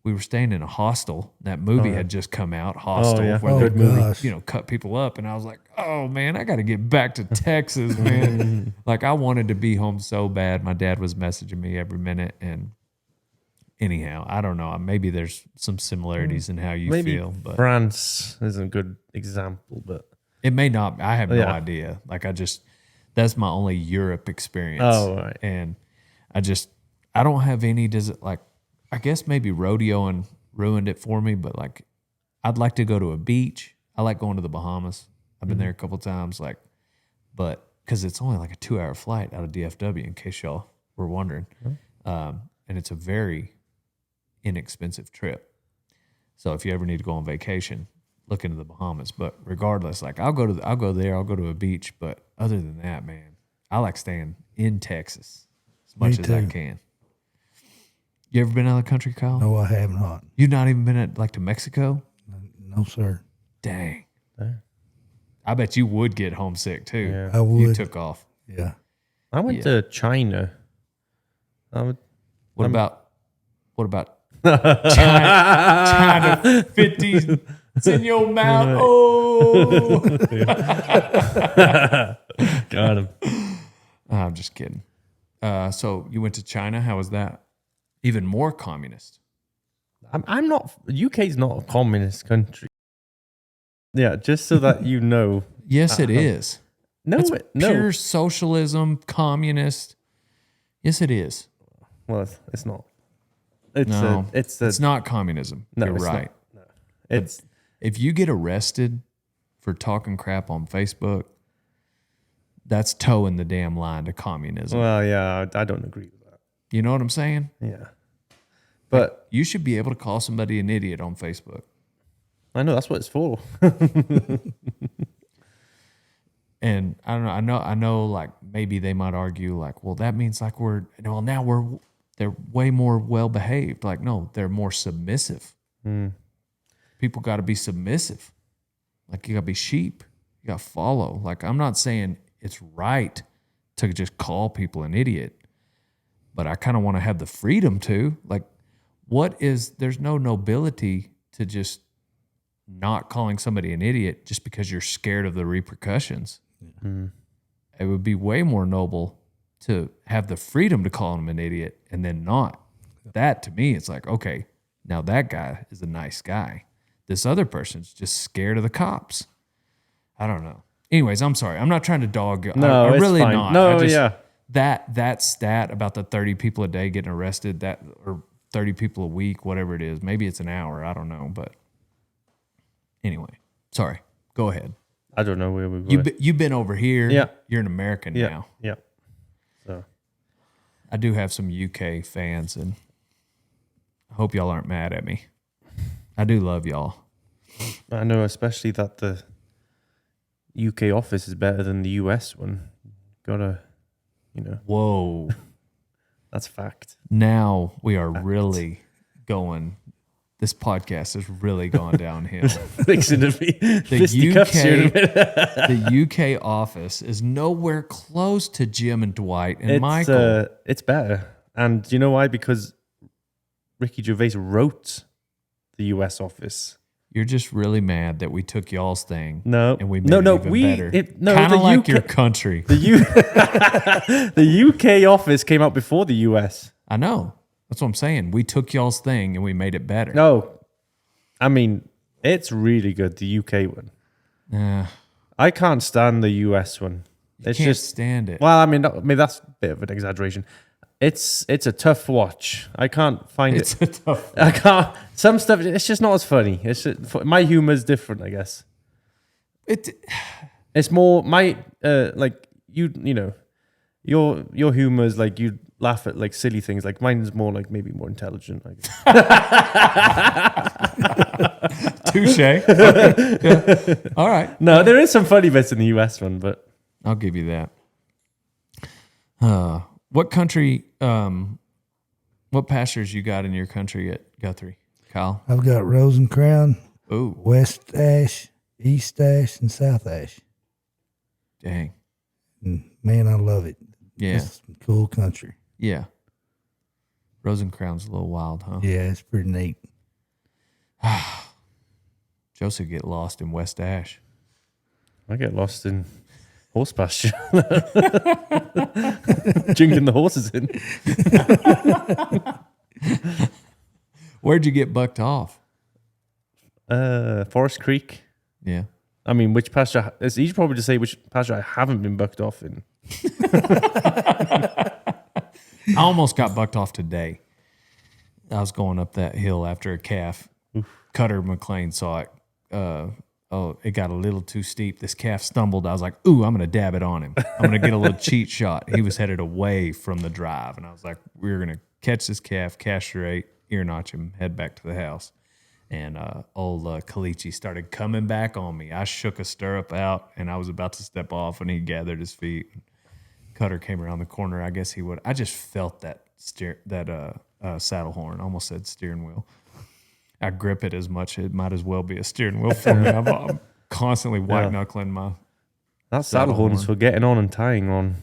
we were staying in a hostel. That movie had just come out, Hostel, where they cut people up. And I was like, oh man, I got to get back to Texas, man. Like, I wanted to be home so bad. My dad was messaging me every minute. And anyhow, I don't know. Maybe there's some similarities in how you feel. But France isn't a good example, but it may not. I have no idea. Like, that's my only Europe experience. Oh, right. And I don't have any, I guess maybe rodeoing ruined it for me, but like, I'd like to go to a beach. I like going to the Bahamas. I've been there a couple times, but because it's only like a 2-hour flight out of DFW, in case y'all were wondering. And it's a very inexpensive trip. So if you ever need to go on vacation, look into the Bahamas. But regardless, like, I'll go to a beach. But other than that, man, I like staying in Texas as much as I can. You ever been out of the country, Kyle? No, I have not. You've not even been to Mexico? No, sir. Dang. I bet you would get homesick too. Yeah. I would. You took off. Yeah. I went to China. What about China 50 it's in your mouth? Oh. Got him. I'm just kidding. So you went to China. How was that? Even more communist. I'm not. UK's not a communist country. Yeah, just so that you know. Yes, it is. No, It's no. pure socialism, communist. Yes, it is. Well, it's not. It's No, it's not communism. No, You're it's right. not. No. It's If you get arrested for talking crap on Facebook, that's towing the damn line to communism. well, yeah. I don't agree with that. You know what I'm saying? Yeah, but You should be able to call somebody an idiot on Facebook. I know that's what it's for. And I don't know. I know. Like, maybe they might argue, like, well, that means like now we're they're way more well behaved. Like, no, they're more submissive. People got to be submissive. Like, you got to be sheep. You got to follow. Like, I'm not saying it's right to just call people an idiot, but I kind of want to have the freedom to. Like, there's no nobility to just not calling somebody an idiot just because you're scared of the repercussions. It would be way more noble to have the freedom to call him an idiot and then not. That, to me, it's like, okay, now that guy is a nice guy. This other person's just scared of the cops. I don't know. Anyways, I'm sorry. I'm not trying to dog you. No, I it's really fine. not. No, yeah. That stat about the 30 people a day getting arrested, or 30 people a week, whatever it is. Maybe it's an hour. I don't know. But anyway, sorry. Go ahead. I don't know where we were. You've been over here. Yeah. You're an American Yeah. now. Yeah. So I do have some UK fans, and I hope y'all aren't mad at me. I do love y'all. I know, especially that the UK office is better than the US one. Gotta, Whoa. that's fact. Now we are really going. This podcast has really gone downhill. Fixing to be The fisticuffs here in a minute. the UK office is nowhere close to Jim and Dwight and Michael. It's better. And you know why? Because Ricky Gervais wrote the US office. You're just really mad that we took y'all's thing. No. And we made it even better. Kind the of like UK your country. The UK office came out before the US. I know. That's what I'm saying. We took y'all's thing and we made it better. No. I mean, it's really good, the UK one. I can't stand the US one. It's Can't just stand it. Well, I mean, maybe that's a bit of an exaggeration. It's a tough watch. I can't find It's a tough. I can't. Some stuff. It's just not as funny. It's just, my humor is different, I guess. It's more my like you know, your humor is like you laugh at like silly things. Like mine's more like maybe more intelligent. I guess. Touche. Okay. Yeah. All right. No, there is some funny bits in the US one, but I'll give you that. What country, what pastures you got in your country at Guthrie, Kyle? I've got Rose and Crown, Oh, West Ash, East Ash, and South Ash. dang. And man, I love it. Yeah. It's some cool country. Yeah. Rosencrown's a little wild, huh? Yeah, it's pretty neat. Josey get lost in West Ash. I get lost in horse pasture. Drinking the horses in. Where'd you get bucked off? Forest Creek. Yeah. I mean, which pasture? It's easy probably to say which pasture I haven't been bucked off in. I almost got bucked off today. I was going up that hill after a calf. Cutter McLean saw it. It got a little too steep. This calf stumbled. I was like, ooh, I'm going to dab it on him. I'm going to get a little cheat shot. He was headed away from the drive. And I was like, we're going to catch this calf, castrate, ear notch him, head back to the house. And old Kalichi started coming back on me. I shook a stirrup out, and I was about to step off, and he gathered his feet. Cutter came around the corner. I guess he would. I just felt that saddle horn. I almost said steering wheel. I grip it as much. It might as well be a steering wheel for me. I'm constantly white knuckling my. That saddle horn is for getting on and tying on.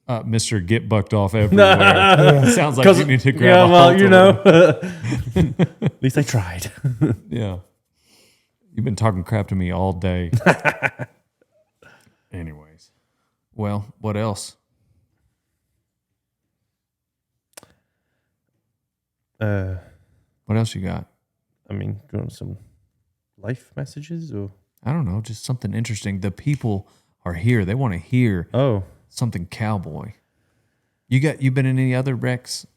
Mr. Get Bucked Off everywhere. Sounds like you need to grab a well, halter. you know. At least I tried. Yeah. You've been talking crap to me all day. Anyways. Well, what else? What else you got? I mean, do you want some life messages or? I don't know, just something interesting. The people are here. They want to hear something cowboy. You been in any other wrecks,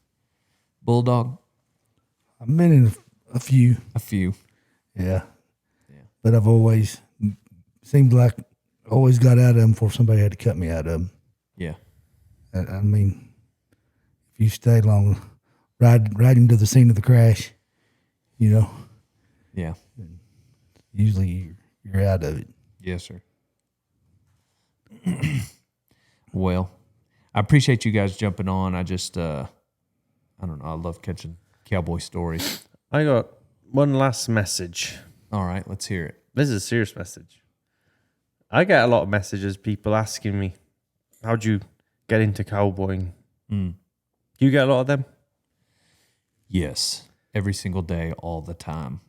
Bulldog? I've been in a few. A few. Yeah. But I've always seemed like always got out of them before somebody had to cut me out of them. Yeah. I mean, if you stay long, riding to the scene of the crash, you know, Yeah. usually you're out of it. Yes, sir. Well, I appreciate you guys jumping on. I just I don't know. I love catching cowboy stories. I got one last message. All right, let's hear it. This is a serious message. I get a lot of messages, people asking me, how'd you get into cowboying? Mm. Do you get a lot of them? Yes, every single day, all the time.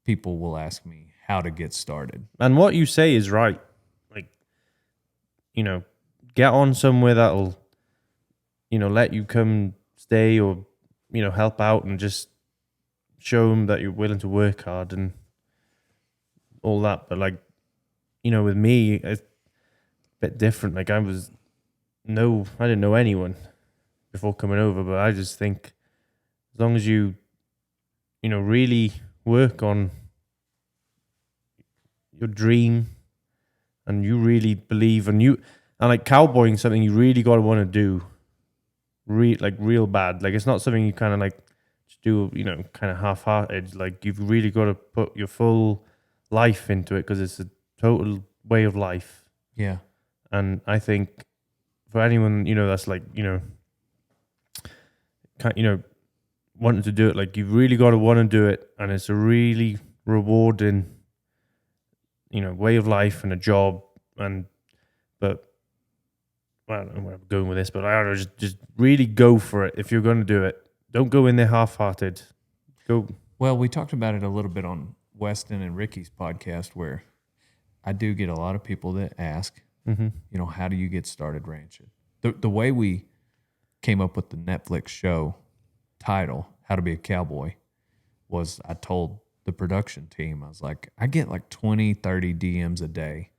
People will ask me how to get started. And what you say is right. Like, you know, get on somewhere that'll, you know, let you come stay or, you know, help out and just show them that you're willing to work hard and all that. But like, you know, with me, it's a bit different. Like I didn't know anyone before coming over, but I just think as long as you know, really work on your dream and you really believe and like cowboying something you really got to want to do like real bad. Like it's not something you kind of like just do, you know, kind of half-hearted. Like you've really got to put your full life into it because it's a total way of life. Yeah. And I think for anyone, you know, that's like, you know, wanting to do it, like you've really got to want to do it, and it's a really rewarding, you know, way of life and a job. But I don't know where I'm going with this, but I don't know, just really go for it if you're going to do it. Don't go in there half-hearted. Go. Well, we talked about it a little bit on Weston and Ricky's podcast, where I do get a lot of people that ask, you know, how do you get started ranching? The way we came up with the Netflix show title, How to Be a Cowboy, was I told the production team, I was like, I get like 20, 30 DMs a day.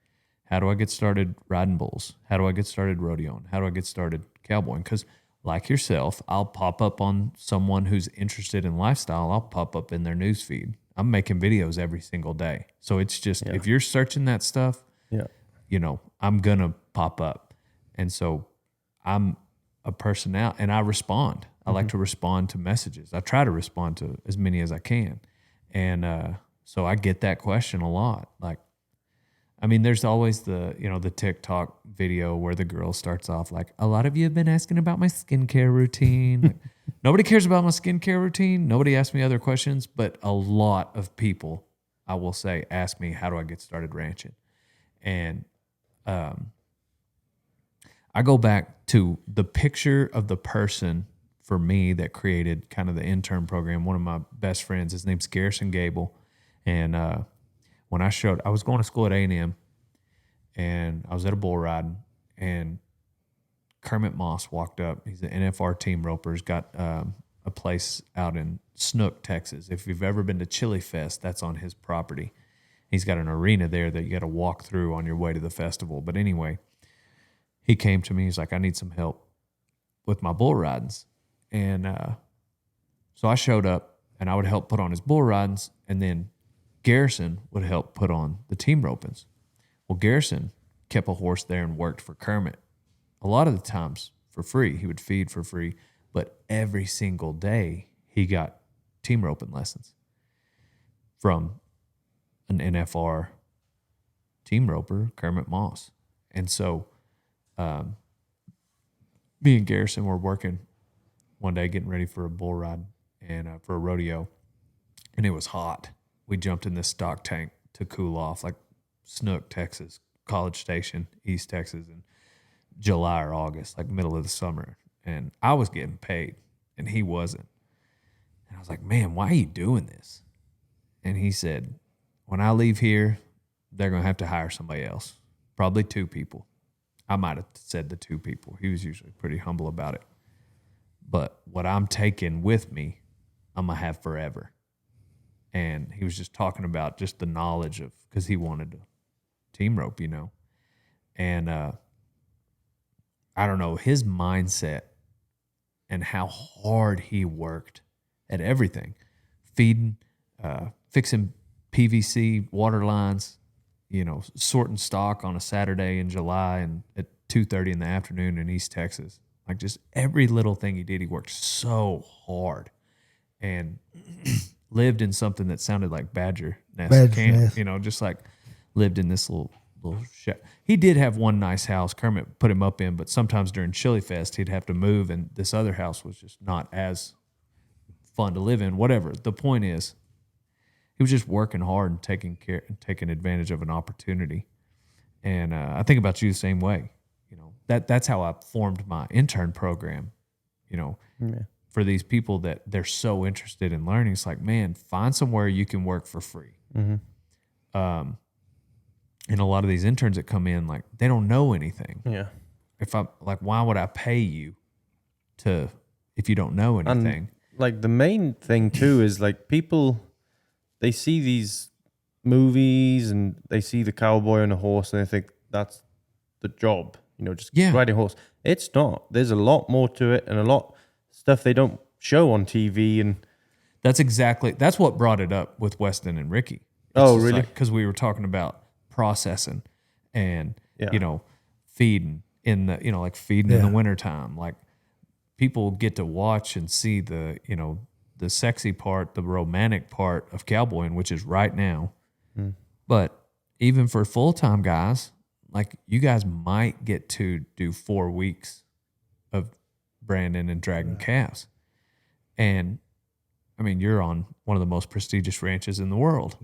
How do I get started riding bulls? How do I get started rodeoing? How do I get started cowboying? Because like yourself, I'll pop up on someone who's interested in lifestyle. I'll pop up in their newsfeed. I'm making videos every single day. So it's just, if you're searching that stuff, you know, I'm going to pop up. And so I'm a person out and I respond. I like to respond to messages. I try to respond to as many as I can. And so I get that question a lot. Like, I mean, there's always the, you know, the TikTok video where the girl starts off like, a lot of you have been asking about my skincare routine. Like, nobody cares about my skincare routine. Nobody asks me other questions, but a lot of people, I will say, ask me, how do I get started ranching? And I go back to the picture of the person for me that created kind of the intern program. One of my best friends, his name's Garrison Gable. And when I was going to school at A&M, and I was at a bull riding, and Kermit Moss walked up. He's an NFR team roper. He's got a place out in Snook, Texas. If you've ever been to Chili Fest, that's on his property. He's got an arena there that you got to walk through on your way to the festival. But anyway, he came to me. He's like, I need some help with my bull ridings. And so I showed up, and I would help put on his bull ridings, and then Garrison would help put on the team ropings. Well, Garrison kept a horse there and worked for Kermit. A lot of the times for free. He would feed for free. But every single day, he got team roping lessons from an NFR team roper, Kermit Moss. And so me and Garrison were working one day getting ready for a bull ride and for a rodeo, and it was hot. We jumped in this stock tank to cool off, like Snook, Texas, College Station, East Texas, in July or August, like middle of the summer. And I was getting paid, and he wasn't. And I was like, man, why are you doing this? And he said, when I leave here, they're going to have to hire somebody else, probably 2 people. I might have said the 2 people. He was usually pretty humble about it. But what I'm taking with me, I'm going to have forever. And he was just talking about just the knowledge of, because he wanted to team rope, you know. And I don't know, his mindset and how hard he worked at everything. Feeding, fixing PVC water lines, you know, sorting stock on a Saturday in July and at 2:30 in the afternoon in East Texas. Like just every little thing he did, he worked so hard and lived in something that sounded like Badger Nest Camp, you know, just like lived in this little shack. He did have one nice house Kermit put him up in, but sometimes during Chili Fest, he'd have to move, and this other house was just not as fun to live in, whatever. The point is, he was just working hard and taking advantage of an opportunity. And I think about you the same way. You know, that's how I formed my intern program. You know, for these people that they're so interested in learning, it's like, man, find somewhere you can work for free. And a lot of these interns that come in, like, they don't know anything. Yeah. If I'm like, why would I pay you if you don't know anything? And like the main thing too is like people, they see these movies and they see the cowboy on a horse and they think that's the job, you know, just riding a horse. It's not. There's a lot more to it and a lot stuff they don't show on TV. And that's what brought it up with Weston and Ricky. Oh, really? Because we were talking about processing and you know, feeding in the, you know, like feeding in the wintertime. Like, people get to watch and see the, you know, the sexy part, the romantic part of cowboying, which is right now. But even for full-time guys, like, you guys might get to do 4 weeks of branding and dragging calves. And I mean, you're on one of the most prestigious ranches in the world.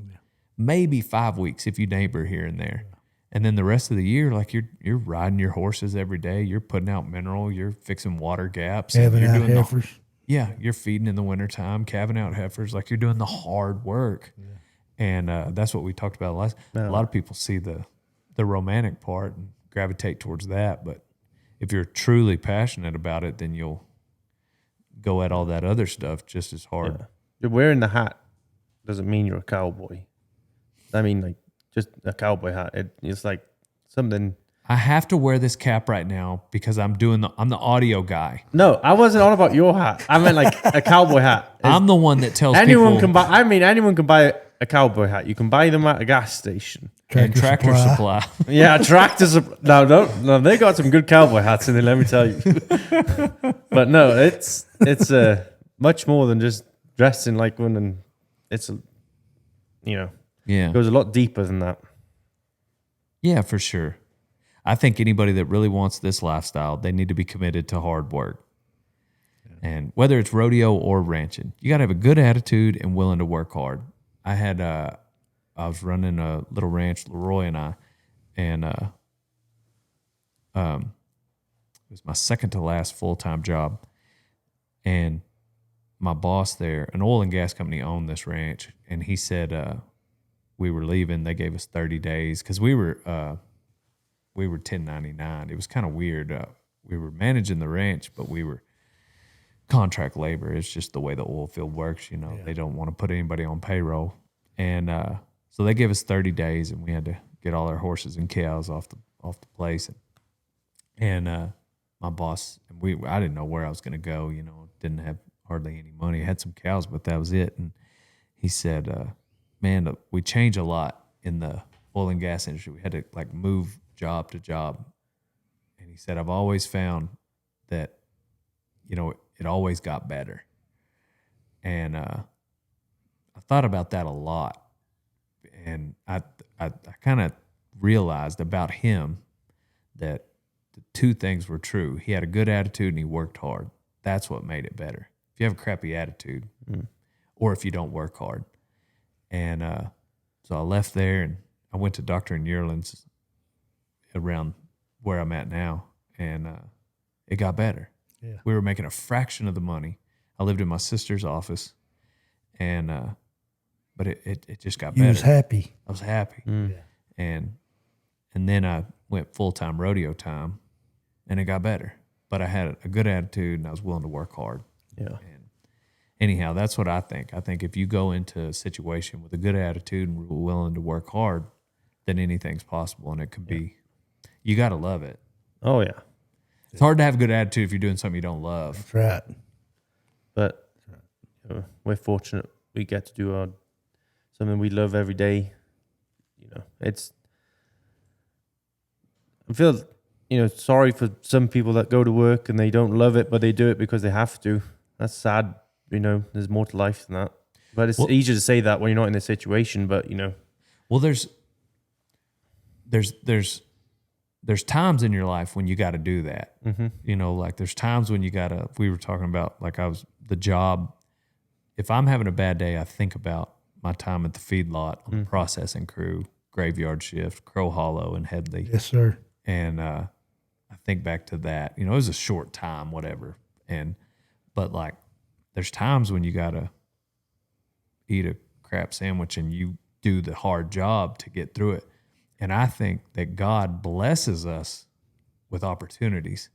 Maybe 5 weeks if you neighbor here and there. And then the rest of the year, like, you're riding your horses every day. You're putting out mineral. You're fixing water gaps. Having you're out doing heifers. you're feeding in the wintertime, calving out heifers. Like, you're doing the hard work. And that's what we talked about last. A lot of people see the romantic part and gravitate towards that. But if you're truly passionate about it, then you'll go at all that other stuff just as hard. You're wearing the hat doesn't mean you're a cowboy. I mean, like, just a cowboy hat. It's like something. I have to wear this cap right now because I'm the audio guy. No, I wasn't on about your hat. I meant like a cowboy hat. I'm the one that tells anyone people. can buy. I mean, anyone can buy a cowboy hat. You can buy them at a gas station. Tractor supply. Yeah, tractor supply. No, they got some good cowboy hats in there. Let me tell you. But no, it's much more than just dressing like one, and it's it goes a lot deeper than that. Yeah, for sure. I think anybody that really wants this lifestyle, they need to be committed to hard work. And whether it's rodeo or ranching, you got to have a good attitude and willing to work hard. I was running a little ranch, Leroy and I, and it was my second to last full-time job. And my boss there, an oil and gas company owned this ranch, and he said we were leaving. They gave us 30 days because we were 1099. It was kind of weird. We were managing the ranch, but we were contract labor. It's just the way the oil field works. You know, they don't want to put anybody on payroll. And so they gave us 30 days, and we had to get all our horses and cows off the place. And my boss, I didn't know where I was going to go. You know, didn't have hardly any money. I had some cows, but that was it. And he said, man, we change a lot in the oil and gas industry. We had to like move job to job. And he said, I've always found that, you know, it always got better. And I thought about that a lot. And I kind of realized about him that the two things were true. He had a good attitude and he worked hard. That's what made it better. If you have a crappy attitude or if you don't work hard. And so I left there and I went to Doctor and Yearling's around where I'm at now. And it got better. Yeah. We were making a fraction of the money. I lived in my sister's office. And but it just got better. You was happy. I was happy. Yeah. And then I went full-time rodeo time and it got better. But I had a good attitude and I was willing to work hard. Yeah. And anyhow, that's what I think. I think if you go into a situation with a good attitude and willing to work hard, then anything's possible. And it could be, you got to love it. Oh, yeah. It's hard to have a good attitude if you're doing something you don't love. That's right. But we're fortunate we get to do something we love every day. You know, I feel, sorry for some people that go to work and they don't love it, but they do it because they have to. That's sad. There's more to life than that. But it's easier to say that when you're not in this situation, but Well, there's times in your life when you got to do that. Mm-hmm. Like there's times when you got to, we were talking about, like the job if I'm having a bad day, I think about my time at the feedlot on the processing crew, graveyard shift, Crow Hollow and Headley. Yes, sir. And I think back to that. You know, it was a short time, whatever. But like, there's times when you gotta eat a crap sandwich and you do the hard job to get through it. And I think that God blesses us with opportunities.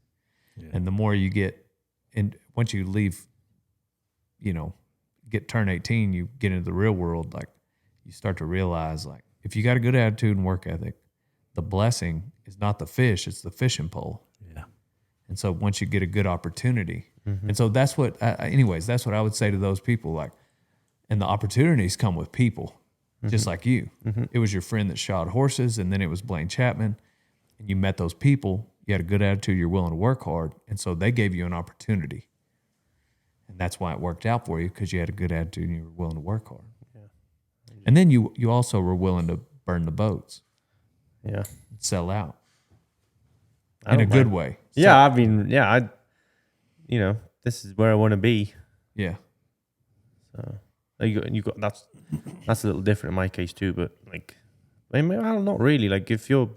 Yeah. And the more you get, and once you leave, you know, turn 18, you get into the real world, like you start to realize, like, if you got a good attitude and work ethic, the blessing is not the fish, it's the fishing pole. Yeah. And so once you get a good opportunity, and so that's what, anyways, that's what I would say to those people, like, and the opportunities come with people, just like you. It was your friend that shot horses, and then it was Blaine Chapman, and you met those people, you had a good attitude, you're willing to work hard, and so they gave you an opportunity. And that's why it worked out for you, because you had a good attitude and you were willing to work hard. Yeah. And then you also were willing to burn the boats. Yeah. Sell out. In a good way. Yeah, I mean, yeah, you know, this is where I want to be. Yeah. So you got that's a little different in my case too, but like, I mean, not really. Like, if you're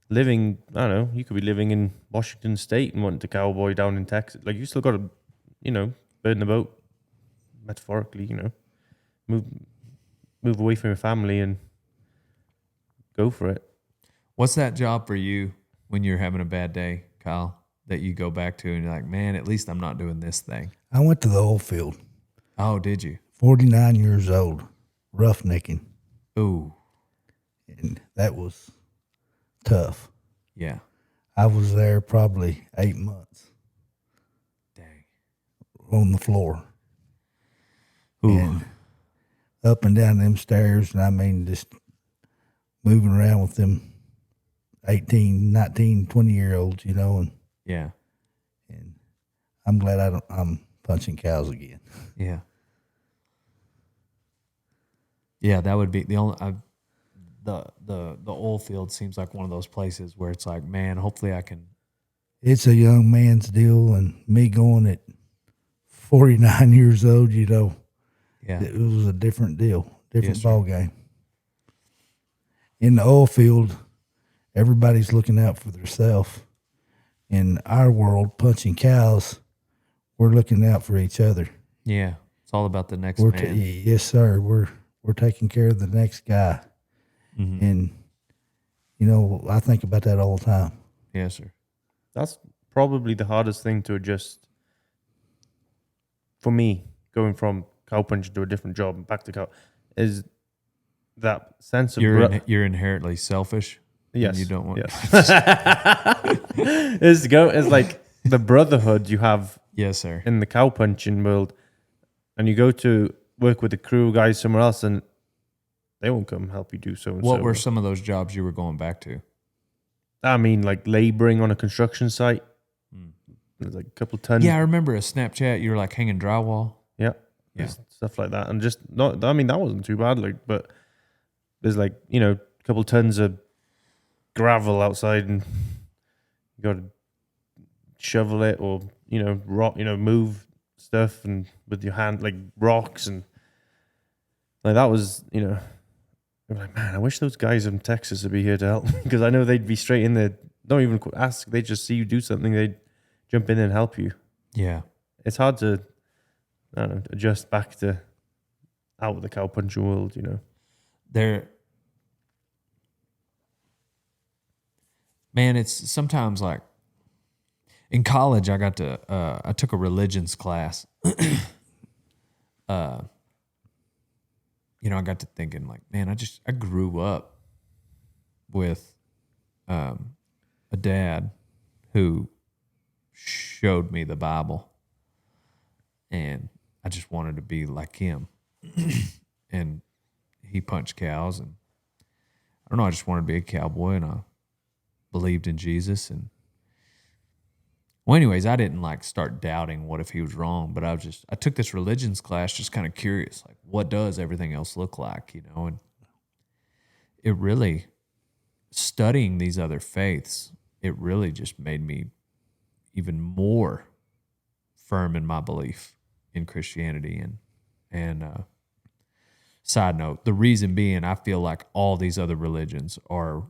living, I don't know, you could be living in Washington State and wanting to cowboy down in Texas. Like, you still got to, you know, burn the boat, metaphorically, you know, move away from your family and go for it. What's that job for you when you're having a bad day, Kyle, that you go back to and you're like, man, at least I'm not doing this thing? I went to the oil field. Oh, did you? 49 years old, roughnecking. Ooh. And that was tough. Yeah. I was there probably 8 months. Dang. On the floor. Ooh. And up and down them stairs, and I mean, just moving around with them 18, 19, 20-year-olds, you know, and yeah. And I'm glad I'm punching cows again. Yeah. Yeah, that would be the only. The oil field seems like one of those places where it's like, man, hopefully I can. It's a young man's deal, and me going at 49 years old, you know, yeah, it was a different deal, different yes, ball game. In the oil field, everybody's looking out for themselves. In our world, punching cows, we're looking out for each other. Yeah, it's all about the next man. Yes, sir. We're taking care of the next guy. Mm-hmm. And, you know, I think about that all the time. Yes, sir. That's probably the hardest thing to adjust for me, going from cow punching to a different job and back to cow, is that sense of... You're inherently selfish. Yes. You don't want... Yes. It's like the brotherhood you have, yes, sir, in the cow punching world, and you go to work with the crew guys somewhere else, and they won't come help you do so. What were some of those jobs you were going back to? I mean, like laboring on a construction site. There's like a couple tons. Yeah, I remember a Snapchat. You were like hanging drywall. Yeah, stuff like that, and just not. I mean, that wasn't too bad. Like, but there's like, you know, a couple tons of gravel outside, and you got to shovel it, or you know, move stuff and with your hand, like rocks, and like that was, you know, I'm like, man, I wish those guys in Texas would be here to help, because I know they'd be straight in there. Don't even ask; they just see you do something, they'd jump in and help you. Yeah, it's hard to, I don't know, adjust back to out of the cow punching world, you know. Man, it's sometimes like in college, I took a religions class. You know, I got to thinking like, man, I grew up with a dad who showed me the Bible, and I just wanted to be like him. And he punched cows, and I don't know, I just wanted to be a cowboy, and I believed in Jesus. And well, anyways, I didn't like start doubting what if he was wrong, but I took this religions class just kind of curious, like, what does everything else look like, you know? And it really, studying these other faiths, it really just made me even more firm in my belief in Christianity, and And side note, the reason being, I feel like all these other religions are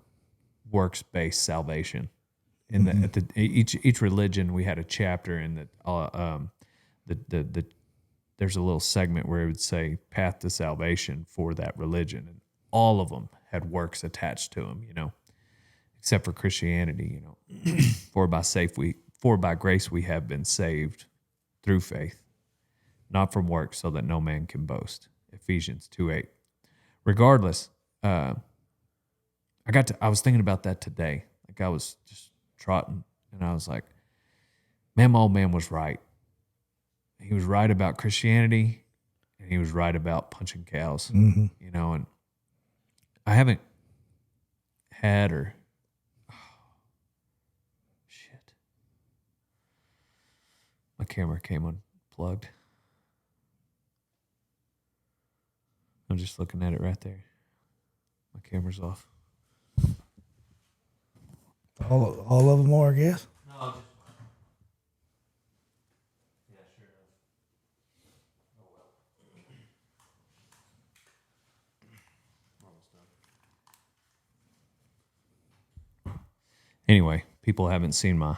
works-based salvation. In each religion, we had a chapter in the there's a little segment where it would say path to salvation for that religion, and all of them had works attached to them, except for Christianity, for by grace we have been saved through faith, not from works, so that no man can boast. Ephesians 2:8. Regardless, I was thinking about that today. Like I was just trotting, and I was like, man, my old man was right. He was right about Christianity, and he was right about punching cows. And I haven't had shit. My camera came unplugged. I'm just looking at it right there. My camera's off. All of them are, I guess. No, just yeah, sure. Oh well. Almost done. Anyway, people haven't seen my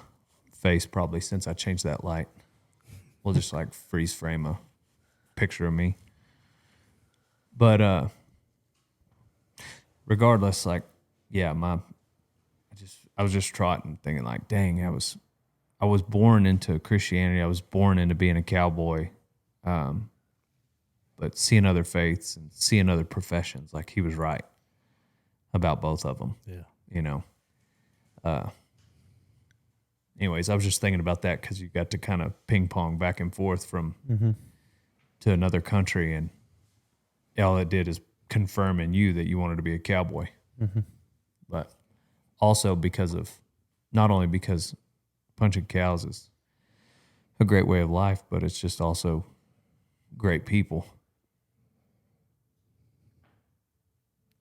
face probably since I changed that light. We'll just like freeze frame a picture of me. But regardless, like, yeah, I was just trotting, thinking like, dang, I was born into Christianity. I was born into being a cowboy. But seeing other faiths and seeing other professions, like he was right about both of them. Yeah. Anyways, I was just thinking about that because you got to kind of ping pong back and forth from to another country, and all it did is confirm in you that you wanted to be a cowboy. But also not only because punching cows is a great way of life, but it's just also great people.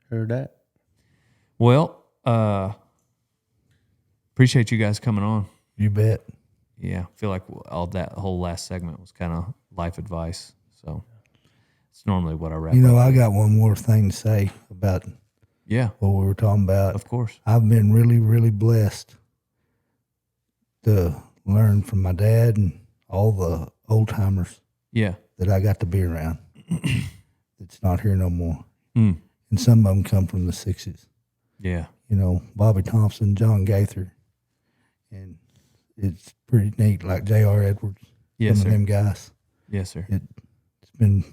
Heard that. Well, appreciate you guys coming on. You bet. Yeah, I feel like that whole last segment was kind of life advice. So it's normally what I wrap up. I got one more thing to say about what we were talking about. Of course. I've been really, really blessed to learn from my dad and all the old timers that I got to be around. It's not here no more. And some of them come from the 60s. Yeah. Bobby Thompson, John Gaither. And it's pretty neat, like J.R. Edwards. Yes, some sir. of them guys. Yes, sir. It's been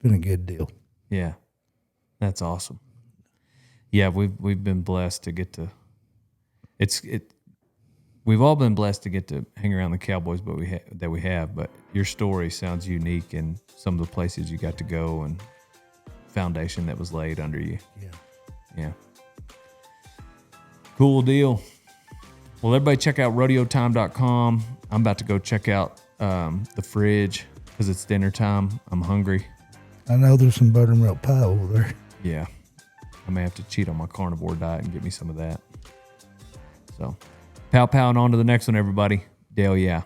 a good deal. Yeah. That's awesome. Yeah, we've been blessed to get to we've all been blessed to get to hang around the Cowboys but we have, but your story sounds unique in some of the places you got to go and foundation that was laid under you. Yeah. Cool deal. Well, everybody check out rodeotime.com. I'm about to go check out the fridge because it's dinner time. I'm hungry. I know there's some buttermilk pie over there. Yeah. I may have to cheat on my carnivore diet and get me some of that. So, pow and on to the next one, everybody. Dale, yeah.